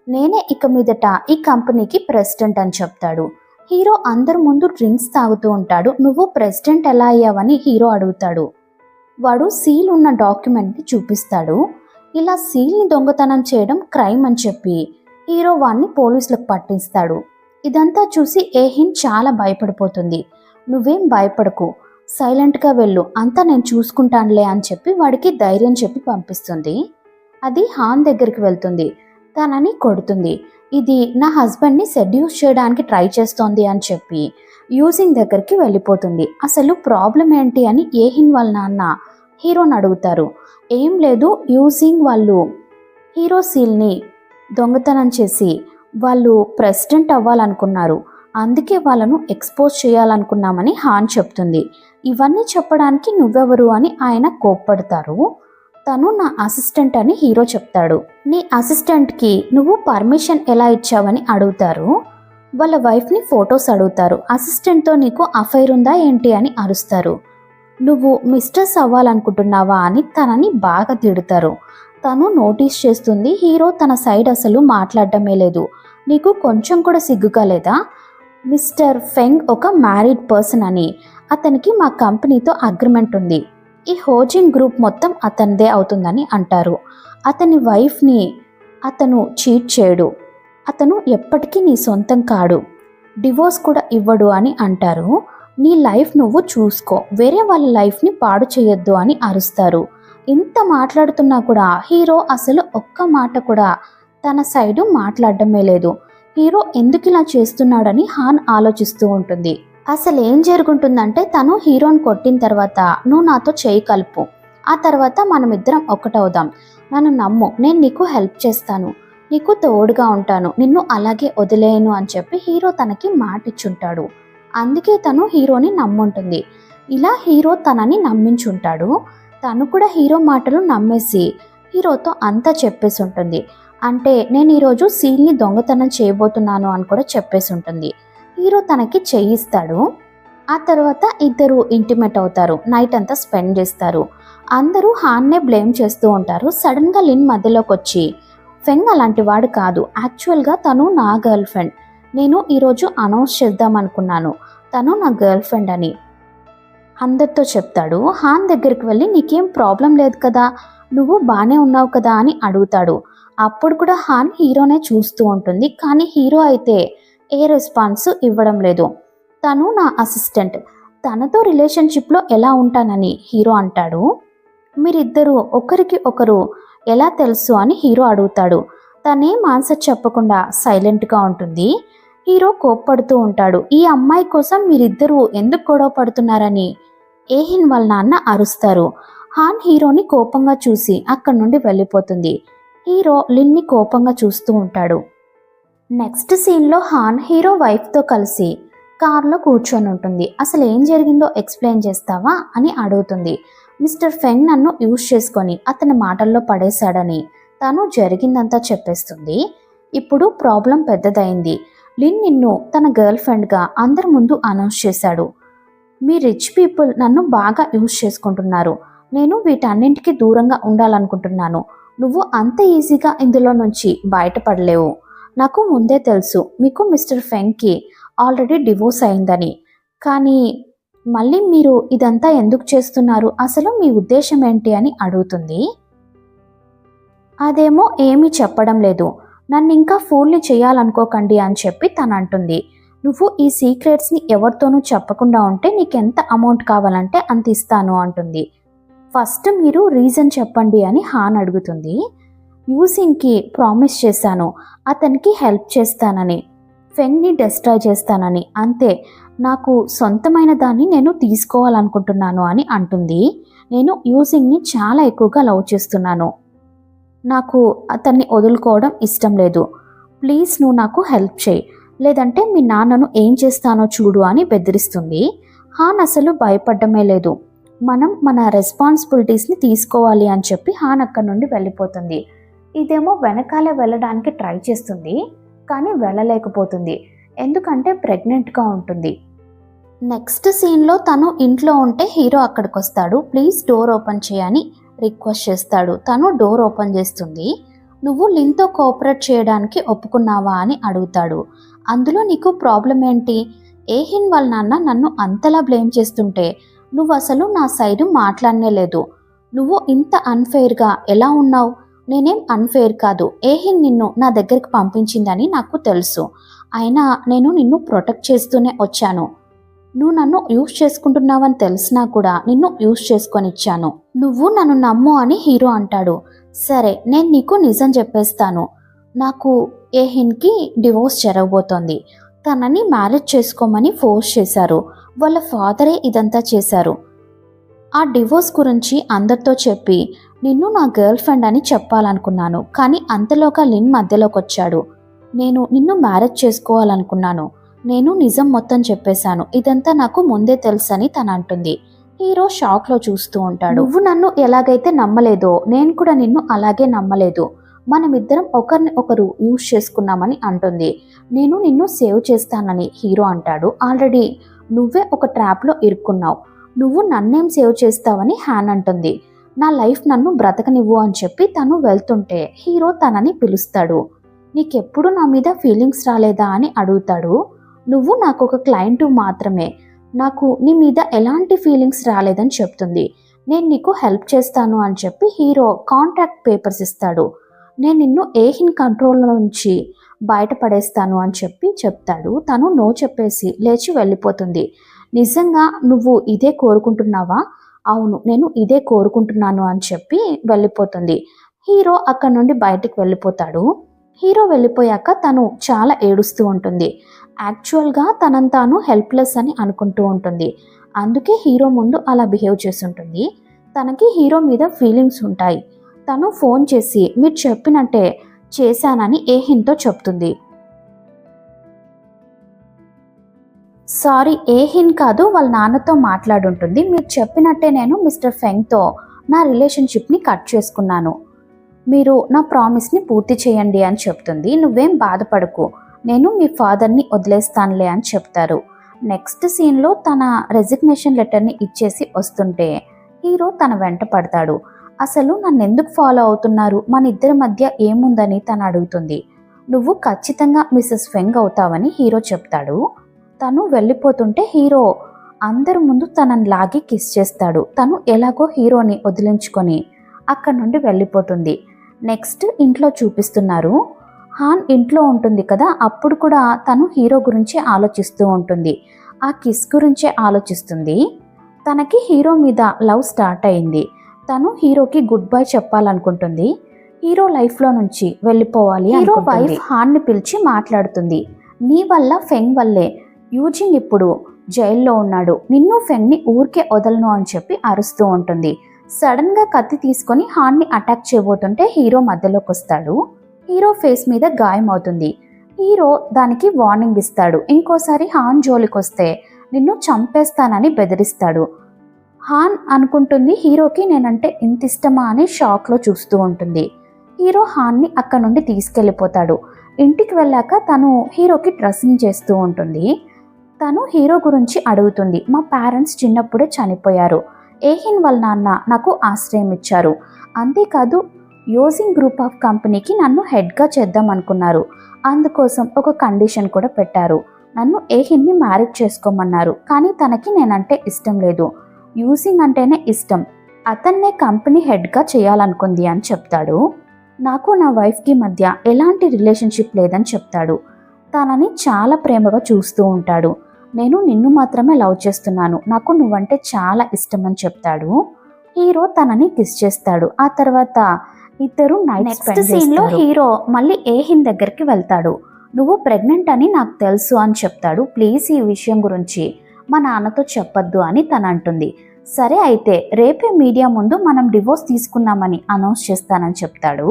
నేనే ఇక మీదట ఈ కంపెనీకి ప్రెసిడెంట్ అని చెప్తాడు. హీరో అందరి ముందు డ్రింక్స్ తాగుతూ ఉంటాడు. నువ్వు ప్రెసిడెంట్ ఎలా అయ్యావని హీరో అడుగుతాడు. వాడు సీల్ ఉన్న డాక్యుమెంట్ని చూపిస్తాడు. ఇలా సీల్ని దొంగతనం చేయడం క్రైమ్ అని చెప్పి హీరో వాడిని పోలీసులకు పట్టిస్తాడు. ఇదంతా చూసి ఏహిన్ చాలా భయపడిపోతుంది. నువ్వేం భయపడకు, సైలెంట్గా వెళ్ళు, అంతా నేను చూసుకుంటానులే అని చెప్పి వాడికి ధైర్యం చెప్పి పంపిస్తుంది. అది హాన్ దగ్గరికి వెళ్తుంది. తనని కొడుతుంది. ఇది నా హస్బెండ్ని సెడ్యూస్ చేయడానికి ట్రై చేస్తోంది అని చెప్పి యూజింగ్ దగ్గరికి వెళ్ళిపోతుంది. అసలు ప్రాబ్లం ఏంటి అని ఏహిన్ వాళ్ళ నాన్న హీరోని అడుగుతారు. ఏం లేదు, యూజింగ్ వాళ్ళు హీరో సీల్ని దొంగతనం చేసి వాళ్ళు ప్రెసిడెంట్ అవ్వాలనుకున్నారు, అందుకే వాళ్ళను ఎక్స్పోజ్ చేయాలనుకున్నామని హాన్ చెప్తుంది. ఇవన్నీ చెప్పడానికి నువ్వెవరు అని ఆయన కోప్పడతారు. తను నా అసిస్టెంట్ అని హీరో చెప్తాడు. నీ అసిస్టెంట్కి నువ్వు పర్మిషన్ ఎలా ఇచ్చావని అడుగుతారు. వాళ్ళ వైఫ్ని ఫొటోస్ అడుగుతారు. అసిస్టెంట్తో నీకు అఫైర్ ఉందా ఏంటి అని అరుస్తారు. నువ్వు మిస్టర్స్ అవ్వాలనుకుంటున్నావా అని తనని బాగా తిడతారు. తను నోటీస్ చేస్తుంది. హీరో తన సైడ్ అసలు మాట్లాడటమే లేదు. నీకు కొంచెం కూడా సిగ్గుగా లేదా? మిస్టర్ ఫెంగ్ ఒక మ్యారీడ్ పర్సన్ అని, అతనికి మా కంపెనీతో అగ్రిమెంట్ ఉంది, ఈ హోజింగ్ గ్రూప్ మొత్తం అతనిదే అవుతుందని అంటారు. అతని వైఫ్ని అతను చీట్ చేయడు, అతను ఎప్పటికీ నీ సొంతం కాడు, డివోర్స్ కూడా ఇవ్వడు అని అంటారు. నీ లైఫ్ నువ్వు చూసుకో, వేరే వాళ్ళ లైఫ్ని పాడు చేయొద్దు అని అరుస్తారు. ఇంత మాట్లాడుతున్నా కూడా హీరో అసలు ఒక్క మాట కూడా తన సైడు మాట్లాడడమే లేదు. హీరో ఎందుకు ఇలా చేస్తున్నాడని హాన్ ఆలోచిస్తూ ఉంటుంది. అసలు ఏం జరుగుతుందంటే తను హీరోని కొట్టిన తర్వాత నువ్వు నాతో చేయి కలుపు, ఆ తర్వాత మనమిద్దరం ఒకటవుదాం, నన్ను నమ్ము, నేను నీకు హెల్ప్ చేస్తాను, నీకు తోడుగా ఉంటాను, నిన్ను అలాగే వదిలేయను అని చెప్పి హీరో తనకి మాటిచ్చుంటాడు. అందుకే తను హీరోని నమ్ముంటుంది. ఇలా హీరో తనని నమ్మించుంటాడు. తను కూడా హీరో మాటలు నమ్మేసి హీరోతో అంతా చెప్పేసి ఉంటుంది. అంటే నేను ఈరోజు సీల్ని దొంగతనం చేయబోతున్నాను అని కూడా చెప్పేసి ఉంటుంది. హీరో తనకి చేయిస్తాడు. ఆ తర్వాత ఇద్దరు ఇంటిమేట్ అవుతారు, నైట్ అంతా స్పెండ్ చేస్తారు. అందరూ హాన్నే బ్లేమ్ చేస్తూ ఉంటారు. సడన్గా లిన్ మధ్యలోకి వచ్చి, ఫెంగ్ అలాంటి వాడు కాదు, యాక్చువల్గా తను నా గర్ల్ ఫ్రెండ్, నేను ఈరోజు అనౌన్స్ చేద్దాం అనుకున్నాను, తను నా గర్ల్ ఫ్రెండ్ అని అందరితో చెప్తాడు. హాన్ దగ్గరికి వెళ్ళి నీకేం ప్రాబ్లం లేదు కదా, నువ్వు బాగానే ఉన్నావు కదా అని అడుగుతాడు. అప్పుడు కూడా హాన్ హీరోనే చూస్తూ ఉంటుంది. కానీ హీరో అయితే ఏ రెస్పాన్స్ ఇవ్వడం లేదు. తను నా అసిస్టెంట్, తనతో రిలేషన్షిప్లో ఎలా ఉంటానని హీరో అంటాడు. మీరిద్దరూ ఒకరికి ఒకరు ఎలా తెలుసు అని హీరో అడుగుతాడు. తనేం ఆన్సర్ చెప్పకుండా సైలెంట్గా ఉంటుంది. హీరో కోప్పడుతూ ఉంటాడు. ఈ అమ్మాయి కోసం మీరిద్దరూ ఎందుకు గొడవ పడుతున్నారని ఏహిన్ వాళ్ళ నాన్న అరుస్తారు. హాన్ హీరోని కోపంగా చూసి అక్కడి నుండి వెళ్ళిపోతుంది. హీరో లిన్ని కోపంగా చూస్తూ ఉంటాడు. నెక్స్ట్ సీన్లో హాన్ హీరో వైఫ్తో కలిసి కార్లో కూర్చొని ఉంటుంది. అసలు ఏం జరిగిందో ఎక్స్ప్లెయిన్ చేస్తావా అని అడుగుతుంది. మిస్టర్ ఫెంగ్ నన్ను యూజ్ చేసుకొని అతని మాటల్లో పడేశాడని తను జరిగిందంతా చెప్పేస్తుంది. ఇప్పుడు ప్రాబ్లం పెద్దదైంది. లిన్ నిన్ను తన గర్ల్ ఫ్రెండ్గా అందరి ముందు అనౌన్స్ చేశాడు. మీ రిచ్ పీపుల్ నన్ను బాగా యూజ్ చేసుకుంటున్నారు. నేను వీటన్నింటికి దూరంగా ఉండాలనుకుంటున్నాను. నువ్వు అంత ఈజీగా ఇందులో నుంచి బయటపడలేవు. నాకు ముందే తెలుసు మీకు మిస్టర్ ఫెంగ్కి ఆల్రెడీ డివోర్స్ అయిందని. కానీ మళ్ళీ మీరు ఇదంతా ఎందుకు చేస్తున్నారు, అసలు మీ ఉద్దేశం ఏంటి అని అడుగుతుంది. అదేమో ఏమీ చెప్పడం లేదు. నన్ను ఇంకా ఫూల్ని చేయాలనుకోకండి అని చెప్పి తను అంటుంది. నువ్వు ఈ సీక్రెట్స్ని ఎవరితోనూ చెప్పకుండా ఉంటే నీకెంత అమౌంట్ కావాలంటే అంత ఇస్తాను అంటుంది. ఫస్ట్ మీరు రీజన్ చెప్పండి అని హాన్ అడుగుతుంది. యూసింగ్కి ప్రామిస్ చేశాను, అతనికి హెల్ప్ చేస్తానని, ఫెంగ్ని డిస్ట్రాయ్ చేస్తానని, అంతే, నాకు సొంతమైన దాన్ని నేను తీసుకోవాలనుకుంటున్నాను అని అంటుంది. నేను యూసింగ్ని చాలా ఎక్కువగా లవ్ చేస్తున్నాను, నాకు అతన్ని వదులుకోవడం ఇష్టం లేదు, ప్లీజ్ నువ్వు నాకు హెల్ప్ చేయి, లేదంటే మీ నాన్నను ఏం చేస్తానో చూడు అని బెదిరిస్తుంది. హాన్ అసలు భయపడ్డమే లేదు. మనం మన రెస్పాన్సిబిలిటీస్ని తీసుకోవాలి అని చెప్పి హాన్ అక్కడి నుండి వెళ్ళిపోతుంది. ఇదేమో వెనకాలే వెళ్ళడానికి ట్రై చేస్తుంది, కానీ వెళ్ళలేకపోతుంది, ఎందుకంటే ప్రెగ్నెంట్గా ఉంటుంది. నెక్స్ట్ సీన్లో తను ఇంట్లో ఉంటే హీరో అక్కడికి వస్తాడు. ప్లీజ్ డోర్ ఓపెన్ చేయని రిక్వెస్ట్ చేస్తాడు. తను డోర్ ఓపెన్ చేస్తుంది. నువ్వు లిన్తో కోఆపరేట్ చేయడానికి ఒప్పుకున్నావా అని అడుగుతాడు. అందులో నీకు ప్రాబ్లం ఏంటి? ఏహిన్ వాళ్ళ నాన్న నన్ను అంతలా బ్లేమ్ చేస్తుంటే నువ్వు అసలు నా సైడు మాట్లాడనే లేదు. నువ్వు ఇంత అన్ఫెయిర్గా ఎలా ఉన్నావు? నేనేం అన్ఫెయిర్ కాదు. ఏహిన్ నిన్ను నా దగ్గరికి పంపించిందని నాకు తెలుసు. అయినా నేను నిన్ను ప్రొటెక్ట్ చేస్తూనే వచ్చాను. నువ్వు నన్ను యూజ్ చేసుకుంటున్నావని తెలిసినా కూడా నిన్ను యూజ్ చేసుకొని ఇచ్చాను. నువ్వు నన్ను నమ్ము అని హీరో అంటాడు. సరే, నేను నీకు నిజం చెప్పేస్తాను. నాకు ఏహిన్కి డివోర్స్ జరగబోతోంది. తనని మ్యారేజ్ చేసుకోమని ఫోర్స్ చేశారు. వాళ్ళ ఫాదరే ఇదంతా చేశారు. ఆ డివోర్స్ గురించి అందరితో చెప్పి నిన్ను నా గర్ల్ ఫ్రెండ్ అని చెప్పాలనుకున్నాను. కానీ అంతలోగా లిన్ మధ్యలోకి వచ్చాడు. నేను నిన్ను మ్యారేజ్ చేసుకోవాలనుకున్నాను. నేను నిజం మొత్తం చెప్పేశాను. ఇదంతా నాకు ముందే తెలుసని తను అంటుంది. హీరో షాక్లో చూస్తూ ఉంటాడు. నువ్వు నన్ను ఎలాగైతే నమ్మలేదో నేను కూడా నిన్ను అలాగే నమ్మలేదు. మనమిద్దరం ఒకరిని ఒకరు యూజ్ చేసుకున్నామని అంటుంది. నేను నిన్ను సేవ్ చేస్తానని హీరో అంటాడు. ఆల్రెడీ నువ్వే ఒక ట్రాప్లో ఇరుక్కున్నావు. నువ్వు నన్నేం సేవ్ చేస్తావని హాన్ అంటుంది. నా లైఫ్ నన్ను బ్రతకనివ్వు అని చెప్పి తను వెళ్తుంటే హీరో తనని పిలుస్తాడు. నీకెప్పుడు నా మీద ఫీలింగ్స్ రాలేదా అని అడుగుతాడు. నువ్వు నాకు ఒక క్లయింట్ మాత్రమే, నాకు నీ మీద ఎలాంటి ఫీలింగ్స్ రాలేదని చెప్తుంది. నేను నీకు హెల్ప్ చేస్తాను అని చెప్పి హీరో కాంట్రాక్ట్ పేపర్స్ ఇస్తాడు. నేను నిన్ను ఏహిన్ కంట్రోల్ నుంచి బయటపడేస్తాను అని చెప్తాడు. తను నో చెప్పేసి లేచి వెళ్ళిపోతుంది. నిజంగా నువ్వు ఇదే కోరుకుంటున్నావా? అవును, నేను ఇదే కోరుకుంటున్నాను అని చెప్పి వెళ్ళిపోతుంది. హీరో అక్కడ నుండి బయటికి వెళ్ళిపోతాడు. హీరో వెళ్ళిపోయాక తను చాలా ఏడుస్తూ ఉంటుంది. యాక్చువల్గా తనని తాను హెల్ప్లెస్ అని అనుకుంటూ ఉంటుంది. అందుకే హీరో ముందు అలా బిహేవ్ చేస్తుంటుంది. తనకి హీరో మీద ఫీలింగ్స్ ఉంటాయి. తను ఫోన్ చేసి మీరు చెప్పినట్టే చేశానని ఏహిన్తో చెప్తుంది. సారీ, ఏహిన్ కాదు, వాళ్ళ నాన్నతో మాట్లాడుంటుంది. మీరు చెప్పినట్టే నేను మిస్టర్ ఫెంగ్తో నా రిలేషన్షిప్ని కట్ చేసుకున్నాను. మీరు నా ప్రామిస్ని పూర్తి చేయండి అని చెప్తుంది. నువ్వేం బాధపడకు, నేను మీ ఫాదర్ని వదిలేస్తానులే అని చెప్తారు. నెక్స్ట్ సీన్లో తన రెసిగ్నేషన్ లెటర్ని ఇచ్చేసి వస్తుంటే హీరో తన వెంట పడతాడు. అసలు నన్ను ఎందుకు ఫాలో అవుతున్నారు, మన ఇద్దరి మధ్య ఏముందని తను అడుగుతుంది. నువ్వు ఖచ్చితంగా మిసెస్ ఫెంగ్ అవుతావని హీరో చెప్తాడు. తను వెళ్ళిపోతుంటే హీరో అందరి ముందు తనని లాగి కిస్ చేస్తాడు. తను ఎలాగో హీరోని వదిలించుకొని అక్కడ నుండి వెళ్ళిపోతుంది. నెక్స్ట్ ఇంట్లో చూపిస్తున్నారు. హాన్ ఇంట్లో ఉంటుంది కదా, అప్పుడు కూడా తను హీరో గురించి ఆలోచిస్తూ ఉంటుంది. ఆ కిస్ గురించే ఆలోచిస్తుంది. తనకి హీరో మీద లవ్ స్టార్ట్ అయింది. తను హీరోకి గుడ్ బై చెప్పాలనుకుంటుంది. హీరో లైఫ్లో నుంచి వెళ్ళిపోవాలి. హీరో వైఫ్ హాన్ని పిలిచి మాట్లాడుతుంది. నీ వల్ల ఫెంగ్ వల్లే యూజింగ్ ఇప్పుడు జైల్లో ఉన్నాడు, నిన్ను ఫెంగ్ని ఊరికే వదలను అని చెప్పి అరుస్తూ ఉంటుంది. సడన్గా కత్తి తీసుకొని హాన్ని అటాక్ చేయబోతుంటే హీరో మధ్యలోకి వస్తాడు. హీరో ఫేస్ మీద గాయం అవుతుంది. హీరో దానికి వార్నింగ్ ఇస్తాడు. ఇంకోసారి హాన్ జోలికి వస్తే నిన్ను చంపేస్తానని బెదిరిస్తాడు. హాన్ అనుకుంటుంది హీరోకి నేనంటే ఇంత ఇష్టమా అని షాక్లో చూస్తూ ఉంటుంది. హీరో హాన్ని అక్కడ నుండి తీసుకెళ్ళిపోతాడు. ఇంటికి వెళ్ళాక తను హీరోకి డ్రెస్సింగ్ చేస్తూ ఉంటుంది. తను హీరో గురించి అడుగుతుంది. మా పేరెంట్స్ చిన్నప్పుడే చనిపోయారు. ఏహిన్ వాళ్ళ నాన్న నాకు ఆశ్రయం ఇచ్చారు. అంతేకాదు యోజింగ్ గ్రూప్ ఆఫ్ కంపెనీకి నన్ను హెడ్గా చేద్దాం అనుకున్నారు. అందుకోసం ఒక కండిషన్ కూడా పెట్టారు. నన్ను ఏహిన్ని మ్యారేజ్ చేసుకోమన్నారు. కానీ తనకి నేనంటే ఇష్టం లేదు, యూజింగ్ అంటేనే ఇష్టం. అతన్నే కంపెనీ హెడ్గా చేయాలనుకుంది అని చెప్తాడు. నాకు నా వైఫ్కి మధ్య ఎలాంటి రిలేషన్షిప్ లేదని చెప్తాడు. తనని చాలా ప్రేమగా చూస్తూ ఉంటాడు. నేను నిన్ను మాత్రమే లవ్ చేస్తున్నాను, నాకు నువ్వంటే చాలా ఇష్టం అని చెప్తాడు. హీరో తనని కిస్ చేస్తాడు. ఆ తర్వాత ఇద్దరు నెక్స్ట్ సీన్లో హీరో మళ్ళీ ఏహిన్ దగ్గరికి వెళ్తాడు. నువ్వు ప్రెగ్నెంట్ అని నాకు తెలుసు అని చెప్తాడు. ప్లీజ్ ఈ విషయం గురించి మా నాన్నతో చెప్పొద్దు అని తను అంటుంది. సరే అయితే రేపే మీడియా ముందు మనం డివోర్స్ తీసుకున్నామని అనౌన్స్ చేస్తానని చెప్తాడు.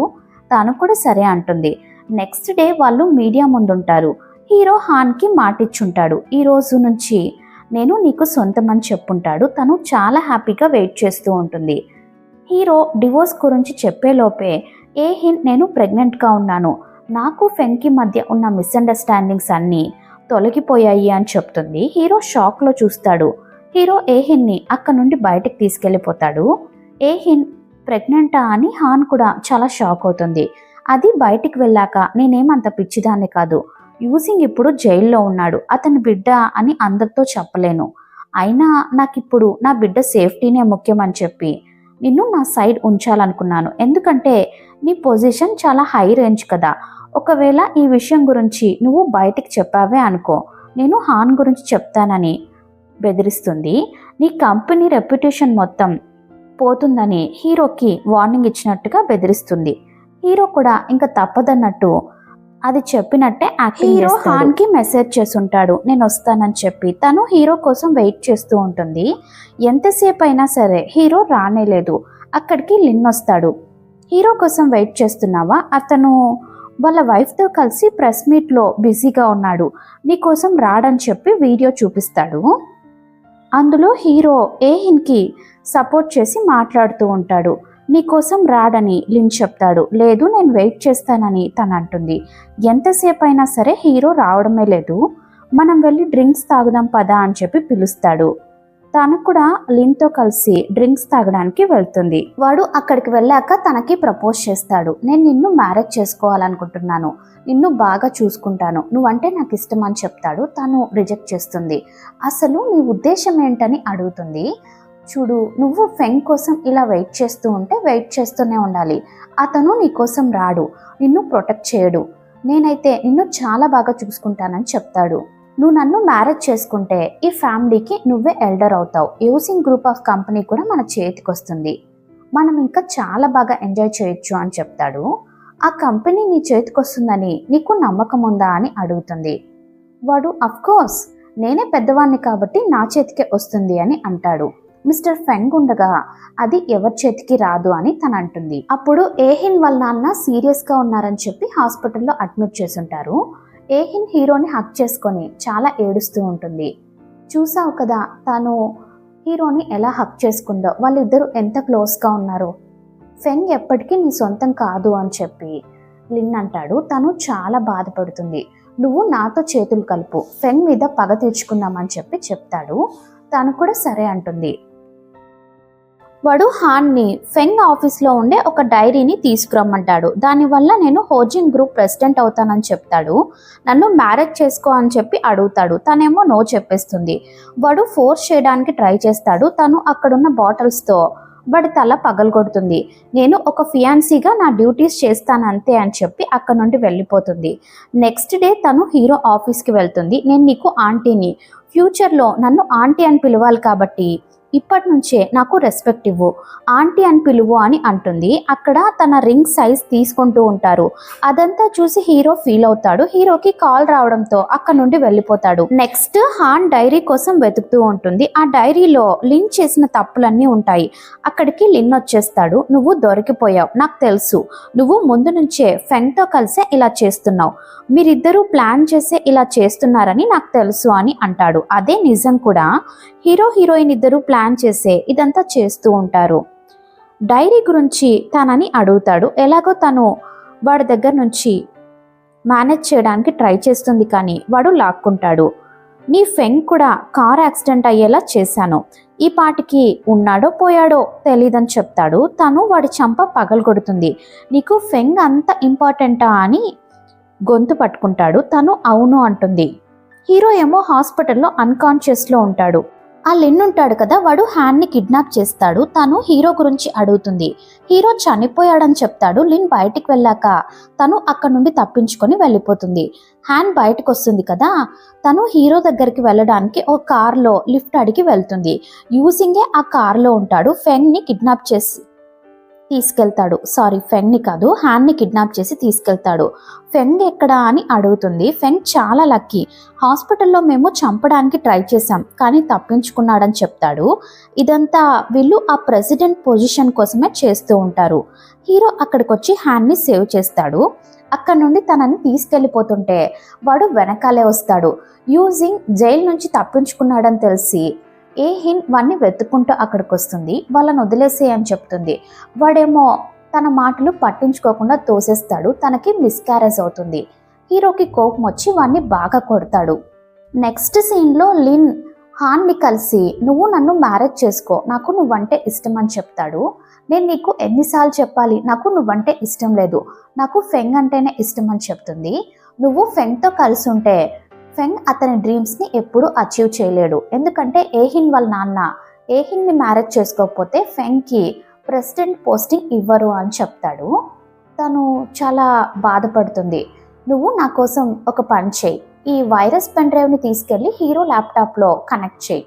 తను కూడా సరే అంటుంది. నెక్స్ట్ డే వాళ్ళు మీడియా ముందుంటారు. హీరో హాన్కి మాటిచ్చుంటాడు, ఈ రోజు నుంచి నేను నీకు సొంతమని చెప్పుంటాడు. తను చాలా హ్యాపీగా వెయిట్ చేస్తూ ఉంటుంది. హీరో డివోర్స్ గురించి చెప్పేలోపే ఏహిన్ నేను ప్రెగ్నెంట్గా ఉన్నాను, నాకు ఫెంగ్కి మధ్య ఉన్న మిస్అండర్స్టాండింగ్స్ అన్నీ తొలగిపోయాయి అని చెప్తుంది. హీరో షాక్లో చూస్తాడు. హీరో ఏహిన్ని అక్కడ నుండి బయటకు తీసుకెళ్ళిపోతాడు. ఏహిన్ ప్రెగ్నెంటా అని హాన్ కూడా చాలా షాక్ అవుతుంది. అది బయటికి వెళ్ళాక నేనేమంత పిచ్చిదాన్ని కాదు, యూజింగ్ ఇప్పుడు జైల్లో ఉన్నాడు, అతని బిడ్డ అని అందరితో చెప్పలేను, అయినా నాకిప్పుడు నా బిడ్డ సేఫ్టీనే ముఖ్యమని చెప్పి నిన్ను నా సైడ్ ఉంచాలనుకున్నాను. ఎందుకంటే నీ పొజిషన్ చాలా హై రేంజ్ కదా, ఒకవేళ ఈ విషయం గురించి నువ్వు బయటికి చెప్పావే అనుకో, నేను హాన్ గురించి చెప్తానని బెదిరిస్తుంది. నీ కంపెనీ రెప్యుటేషన్ మొత్తం పోతుందని హీరోకి వార్నింగ్ ఇచ్చినట్టుగా బెదిరిస్తుంది. హీరో కూడా ఇంకా తప్పదన్నట్టు అది చెప్పినట్టే యాక్టింగ్ చేస్తాడు. హీరో హాన్కి మెసేజ్ చేసుంటాడు నేను వస్తానని చెప్పి. తను హీరో కోసం వెయిట్ చేస్తూ ఉంటుంది. ఎంతసేపు అయినా సరే హీరో రానేలేదు. అక్కడికి లిన్ వస్తాడు. హీరో కోసం వెయిట్ చేస్తున్నావా, అతను వాళ్ళ వైఫ్తో కలిసి ప్రెస్ మీట్లో బిజీగా ఉన్నాడు, నీకోసం రాడని చెప్పి వీడియో చూపిస్తాడు. అందులో హీరో ఏహిన్కి సపోర్ట్ చేసి మాట్లాడుతూ ఉంటాడు. నీకోసం రాడని లిన్ చెప్తాడు. లేదు నేను వెయిట్ చేస్తానని తను అంటుంది. ఎంతసేపు అయినా సరే హీరో రావడమే లేదు. మనం వెళ్ళి డ్రింక్స్ తాగుదాం పదా అని చెప్పి పిలుస్తాడు. తను కూడా లిన్తో కలిసి డ్రింక్స్ తాగడానికి వెళ్తుంది. వాడు అక్కడికి వెళ్ళాక తనకి ప్రపోజ్ చేస్తాడు. నేను నిన్ను మ్యారేజ్ చేసుకోవాలనుకుంటున్నాను, నిన్ను బాగా చూసుకుంటాను, నువ్వంటే నాకు ఇష్టం అని చెప్తాడు. తను రిజెక్ట్ చేస్తుంది. అసలు నీ ఉద్దేశం ఏంటని అడుగుతుంది. చూడు, నువ్వు ఫెంగ్ కోసం ఇలా వెయిట్ చేస్తూ ఉంటే వెయిట్ చేస్తూనే ఉండాలి. అతను నీ కోసం రాడు, నిన్ను ప్రొటెక్ట్ చేయడు. నేనైతే నిన్ను చాలా బాగా చూసుకుంటానని చెప్తాడు. నువ్వు నన్ను మ్యారేజ్ చేసుకుంటే ఈ ఫ్యామిలీకి నువ్వే ఎల్డర్ అవుతావు. యూసింగ్ గ్రూప్ ఆఫ్ కంపెనీ కూడా మన చేతికి వస్తుంది. మనం ఇంకా చాలా బాగా ఎంజాయ్ చేయొచ్చు అని చెప్తాడు. ఆ కంపెనీ నీ చేతికి వస్తుందని నీకు నమ్మకం ఉందా అని అడుగుతుంది. వాడు అఫ్కోర్స్ నేనే పెద్దవాణ్ణి కాబట్టి నా చేతికే వస్తుంది అని అంటాడు. మిస్టర్ ఫెంగ్ ఉండగా అది ఎవరి చేతికి రాదు అని తను అంటుంది. అప్పుడు ఏహిన్ వాళ్ళ నాన్న సీరియస్గా ఉన్నారని చెప్పి హాస్పిటల్లో అడ్మిట్ చేసుంటారు. ఏహిన్ హీరోని హక్ చేసుకొని చాలా ఏడుస్తూ ఉంటుంది. చూసావు కదా తను హీరోని ఎలా హక్ చేసుకుందో, వాళ్ళిద్దరూ ఎంత క్లోజ్గా ఉన్నారో. ఫెంగ్ ఎప్పటికీ నీ సొంతం కాదు అని చెప్పి లిన్ అంటాడు. తను చాలా బాధపడుతుంది. నువ్వు నాతో చేతులు కలుపు, ఫెంగ్ మీద పగ తీర్చుకుందామని చెప్పి చెప్తాడు. తను కూడా సరే అంటుంది. వాడు హాన్ని ఫెంగ్ ఆఫీస్లో ఉండే ఒక డైరీని తీసుకురమ్మంటాడు. దానివల్ల నేను హోజింగ్ గ్రూప్ ప్రెసిడెంట్ అవుతానని చెప్తాడు. నన్ను మ్యారేజ్ చేసుకో అని చెప్పి అడుగుతాడు. తనేమో నో చెప్పేస్తుంది. వాడు ఫోర్స్ చేయడానికి ట్రై చేస్తాడు. తను అక్కడున్న బాటిల్స్తో వాడి తల పగలగొడుతుంది. నేను ఒక ఫియాన్సీగా నా డ్యూటీస్ చేస్తాను అంతే అని చెప్పి అక్కడ నుండి వెళ్ళిపోతుంది. నెక్స్ట్ డే తను హీరో ఆఫీస్కి వెళ్తుంది. నేను నీకు ఆంటీని, ఫ్యూచర్లో నన్ను ఆంటీ అని పిలవాలి కాబట్టి ఇప్పటి నుంచే నాకు రెస్పెక్ట్ ఇవ్వు, ఆంటీ అని పిలువు అని అంటుంది. అక్కడ తన రింగ్ సైజ్ తీసుకుంటూ ఉంటారు. అదంతా చూసి హీరో ఫీల్ అవుతాడు. హీరోకి కాల్ రావడంతో అక్కడ నుండి వెళ్ళిపోతాడు. నెక్స్ట్ హాన్ డైరీ కోసం వెతుకుతూ ఉంటుంది. ఆ డైరీలో లిన్ చేసిన తప్పులన్నీ ఉంటాయి. అక్కడికి లిన్ వచ్చేస్తాడు. నువ్వు దొరికిపోయావు, నాకు తెలుసు. నువ్వు ముందు నుంచే ఫెంగ్తో కలిసే ఇలా చేస్తున్నావు. మీరిద్దరూ ప్లాన్ చేసే ఇలా చేస్తున్నారని నాకు తెలుసు అని అంటాడు. అదే నిజం కూడా. హీరో హీరోయిన్ ఇద్దరు ప్లాన్ చేసే ఇదంతా చేస్తూ ఉంటారు. డైరీ గురించి తనని అడుగుతాడు. ఎలాగో తను వాడి దగ్గర నుంచి మేనేజ్ చేయడానికి ట్రై చేస్తుంది కానీ వాడు లాక్కుంటాడు. నీ ఫెంగ్ కూడా కార్ యాక్సిడెంట్ అయ్యేలా చేశాను, ఈ పాటికి ఉన్నాడో పోయాడో తెలీదని చెప్తాడు. తను వాడి చంప పగలగొడుతుంది. నీకు ఫెంగ్ అంత ఇంపార్టెంటా అని గొంతు పట్టుకుంటాడు. తను అవును అంటుంది. హీరో ఏమో హాస్పిటల్లో అన్కాన్షియస్లో ఉంటాడు. ఆ లిన్ ఉంటాడు కదా, వాడు హ్యాన్ని కిడ్నాప్ చేస్తాడు. తను హీరో గురించి అడుగుతుంది. హీరో చనిపోయాడని చెప్తాడు. లిన్ బయటికి వెళ్ళాక తను అక్కడ నుండి తప్పించుకొని వెళ్ళిపోతుంది. హ్యాన్ బయటకు వస్తుంది కదా, తను హీరో దగ్గరికి వెళ్ళడానికి ఒక కార్లో లిఫ్ట్ అడిగి వెళ్తుంది. యూజింగే ఆ కార్లో ఉంటాడు. ఫెంగ్ని కిడ్నాప్ చేసి తీసుకెళ్తాడు. ఫెంగ్ని కాదు, హ్యాన్ని కిడ్నాప్ చేసి తీసుకెళ్తాడు. ఫెంగ్ ఎక్కడా అని అడుగుతుంది. ఫెంగ్ చాలా లక్కీ, హాస్పిటల్లో మేము చంపడానికి ట్రై చేశాం కానీ తప్పించుకున్నాడని చెప్తాడు. ఇదంతా వీళ్ళు ఆ ప్రెసిడెంట్ పొజిషన్ కోసమే చేస్తూ ఉంటారు. హీరో అక్కడికి వచ్చి హ్యాన్ని సేవ్ చేస్తాడు. అక్కడ నుండి తనని తీసుకెళ్ళిపోతుంటే వాడు వెనకాలే వస్తాడు. యూజింగ్ జైలు నుంచి తప్పించుకున్నాడని తెలిసి ఏహిన్ వాడిని వెతుక్కుంటూ అక్కడికి వస్తుంది. వాళ్ళని వదిలేసే అని చెప్తుంది. వాడేమో తన మాటలు పట్టించుకోకుండా తోసేస్తాడు. తనకి మిస్క్యారేజ్ అవుతుంది. హీరోకి కోపం వచ్చి వాడిని బాగా కొడతాడు. నెక్స్ట్ సీన్లో లిన్ హాన్ని కలిసి నువ్వు నన్ను మ్యారేజ్ చేసుకో, నాకు నువ్వంటే ఇష్టం అని చెప్తాడు. నేను నీకు ఎన్నిసార్లు చెప్పాలి, నాకు నువ్వంటే ఇష్టం లేదు, నాకు ఫెంగ్ అంటేనే ఇష్టం అని చెప్తుంది. నువ్వు ఫెంగ్తో కలిసి ఉంటే ఫెంగ్ అతని డ్రీమ్స్ని ఎప్పుడూ అచీవ్ చేయలేడు. ఎందుకంటే ఏహిన్ వాళ్ళ నాన్న ఏహిన్ని మ్యారేజ్ చేసుకోకపోతే ఫెంగ్కి ప్రెసిడెంట్ పోస్టింగ్ ఇవ్వరు అని చెప్తాడు. తను చాలా బాధపడుతుంది. నువ్వు నా కోసం ఒక పని చేయి, ఈ వైరస్ పెన్ డ్రైవ్ని తీసుకెళ్ళి హీరో ల్యాప్టాప్లో కనెక్ట్ చేయి,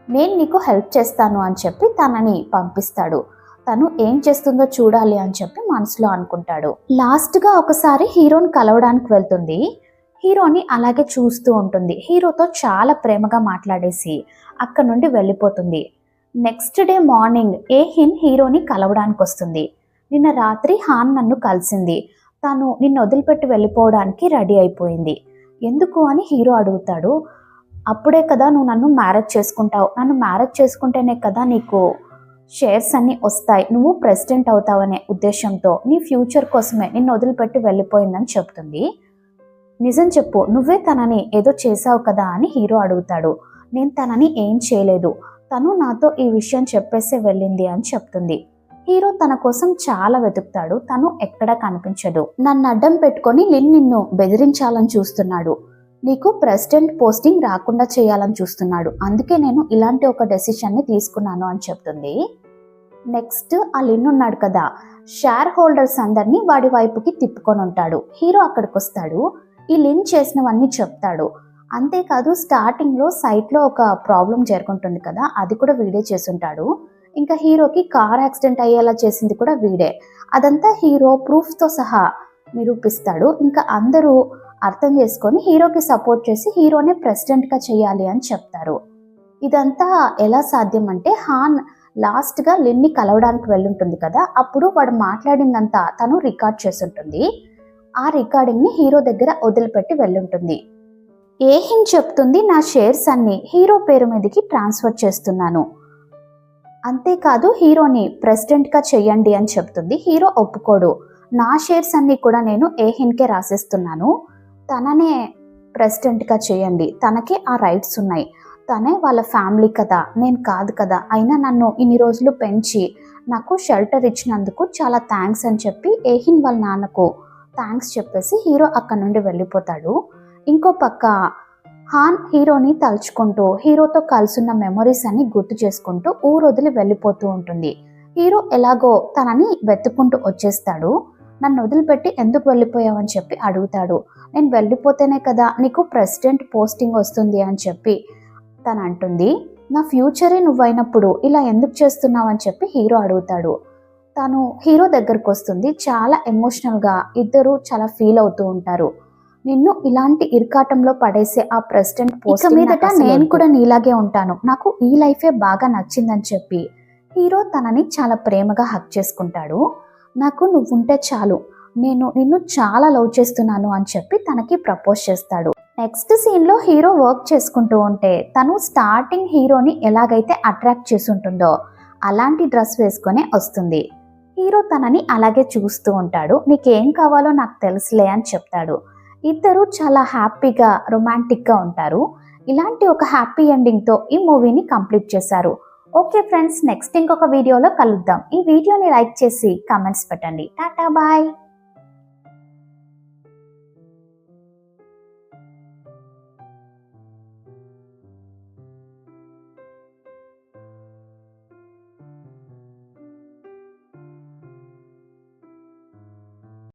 నేను నీకు హెల్ప్ చేస్తాను అని చెప్పి తనని పంపిస్తాడు. తను ఏం చేస్తుందో చూడాలి అని చెప్పి మనసులో అనుకుంటాడు. లాస్ట్గా ఒకసారి హీరోని కలవడానికి వెళ్తుంది. హీరోని అలాగే చూస్తూ ఉంటుంది. హీరోతో చాలా ప్రేమగా మాట్లాడేసి అక్కడ నుండి వెళ్ళిపోతుంది. నెక్స్ట్ డే మార్నింగ్ ఏహిన్ హీరోని కలవడానికి వస్తుంది. నిన్న రాత్రి హాన్ నన్ను కలిసింది, తను నిన్ను వదిలిపెట్టి వెళ్ళిపోవడానికి రెడీ అయిపోయింది. ఎందుకు అని హీరో అడుగుతాడు. అప్పుడే కదా నువ్వు నన్ను మ్యారేజ్ చేసుకుంటావు, నన్ను మ్యారేజ్ చేసుకుంటేనే కదా నీకు షేర్స్ అన్నీ వస్తాయి, నువ్వు ప్రెసిడెంట్ అవుతావనే ఉద్దేశంతో నీ ఫ్యూచర్ కోసమే నిన్ను వదిలిపెట్టి వెళ్ళిపోయిందని చెప్తుంది. నిజం చెప్పు, నువ్వే తనని ఏదో చేసావు కదా అని హీరో అడుగుతాడు. నేను తనని ఏం చేయలేదు, తను నాతో ఈ విషయం చెప్పేసే వెళ్ళింది అని చెప్తుంది. హీరో తన కోసం చాలా వెతుకుతాడు. తను ఎక్కడా కనిపించదు. నన్ను అడ్డం పెట్టుకొని లిన్ నిన్ను బెదిరించాలని చూస్తున్నాడు, నీకు ప్రెసిడెంట్ పోస్టింగ్ రాకుండా చేయాలని చూస్తున్నాడు, అందుకే నేను ఇలాంటి ఒక డెసిషన్ని తీసుకున్నాను అని చెప్తుంది. నెక్స్ట్ ఆ లిన్ ఉన్నాడు కదా, షేర్ హోల్డర్స్ అందరినీ వాడి వైపుకి తిప్పుకొని ఉంటాడు. హీరో అక్కడికి వస్తాడు, ఈ లిన్ చేసినవన్నీ చెప్తాడు. అంతేకాదు స్టార్టింగ్లో సైట్లో ఒక ప్రాబ్లం జరుగుంటుంది కదా, అది కూడా వీడే చేసుంటాడు. ఇంకా హీరోకి కార్ యాక్సిడెంట్ అయ్యేలా చేసింది కూడా వీడే. అదంతా హీరో ప్రూఫ్తో సహా నిరూపిస్తాడు. ఇంకా అందరూ అర్థం చేసుకొని హీరోకి సపోర్ట్ చేసి హీరోనే ప్రెసిడెంట్గా చేయాలి అని చెప్తారు. ఇదంతా ఎలా సాధ్యం అంటే, హాన్ లాస్ట్గా లిన్ని కలవడానికి వెళ్ళుంటుంది కదా, అప్పుడు వాడు మాట్లాడిందంతా తను రికార్డ్ చేసుంటుంది. ఆ రికార్డింగ్ని హీరో దగ్గర వదిలిపెట్టి వెళ్ళుంటుంది. ఏహిన్ చెప్తుంది, నా షేర్స్ అన్ని హీరో పేరు మీదకి ట్రాన్స్ఫర్ చేస్తున్నాను, అంతేకాదు హీరోని ప్రెసిడెంట్గా చెయ్యండి అని చెప్తుంది. హీరో ఒప్పుకోడు, నా షేర్స్ అన్ని కూడా నేను ఏహిన్కే రాసిస్తున్నాను, తననే ప్రెసిడెంట్గా చేయండి, తనకే ఆ రైట్స్ ఉన్నాయి, తనే వాళ్ళ ఫ్యామిలీ కదా, నేను కాదు కదా, అయినా నన్ను ఇన్ని రోజులు పెంచి నాకు షెల్టర్ ఇచ్చినందుకు చాలా థ్యాంక్స్ అని చెప్పి ఏహిన్ వాళ్ళ నాన్నకు థ్యాంక్స్ చెప్పేసి హీరో అక్కడ నుండి వెళ్ళిపోతాడు. ఇంకో పక్క హాన్ హీరోని తలుచుకుంటూ హీరోతో కలిసున్న మెమొరీస్ అన్ని గుర్తు చేసుకుంటూ ఊరొదిలి వెళ్ళిపోతూ ఉంటుంది. హీరో ఎలాగో తనని వెతుక్కుంటూ వచ్చేస్తాడు. నన్ను వదిలిపెట్టి ఎందుకు వెళ్ళిపోయావని చెప్పి అడుగుతాడు. నేను వెళ్ళిపోతేనే కదా నీకు ప్రెసిడెంట్ పోస్టింగ్ వస్తుంది అని చెప్పి తను అంటుంది. నా ఫ్యూచరే నువ్వైనప్పుడు ఇలా ఎందుకు చేస్తున్నావు అని చెప్పి హీరో అడుగుతాడు. తను హీరో దగ్గరకు వస్తుంది. చాలా ఎమోషనల్గా ఇద్దరు చాలా ఫీల్ అవుతూ ఉంటారు. నిన్ను ఇలాంటి ఇరకాటంలో పడేసే ఆ ప్రెసిడెంట్ పోస్ట్ మీదట నేను కూడా నీలాగే ఉంటాను, నాకు ఈ లైఫే బాగా నచ్చిందని చెప్పి హీరో తనని చాలా ప్రేమగా హక్ చేసుకుంటాడు. నాకు నువ్వుంటే చాలు, నేను నిన్ను చాలా లవ్ చేస్తున్నాను అని చెప్పి తనకి ప్రపోజ్ చేస్తాడు. నెక్స్ట్ సీన్లో హీరో వర్క్ చేసుకుంటూ ఉంటే తను స్టార్టింగ్ హీరోని ఎలాగైతే అట్రాక్ట్ చేసి ఉంటుందో అలాంటి డ్రెస్ వేసుకొని వస్తుంది. హీరో తనని అలాగే చూస్తూ ఉంటాడు. నీకేం కావాలో నాకు తెలుసులే అని చెప్తాడు. ఇద్దరు చాలా హ్యాపీగా రొమాంటిక్గా ఉంటారు. ఇలాంటి ఒక హ్యాపీ ఎండింగ్తో ఈ మూవీని కంప్లీట్ చేశారు. ఓకే ఫ్రెండ్స్, నెక్స్ట్ ఇంకొక వీడియోలో కలుద్దాం. ఈ వీడియోని లైక్ చేసి కామెంట్స్ పెట్టండి. టాటా బాయ్.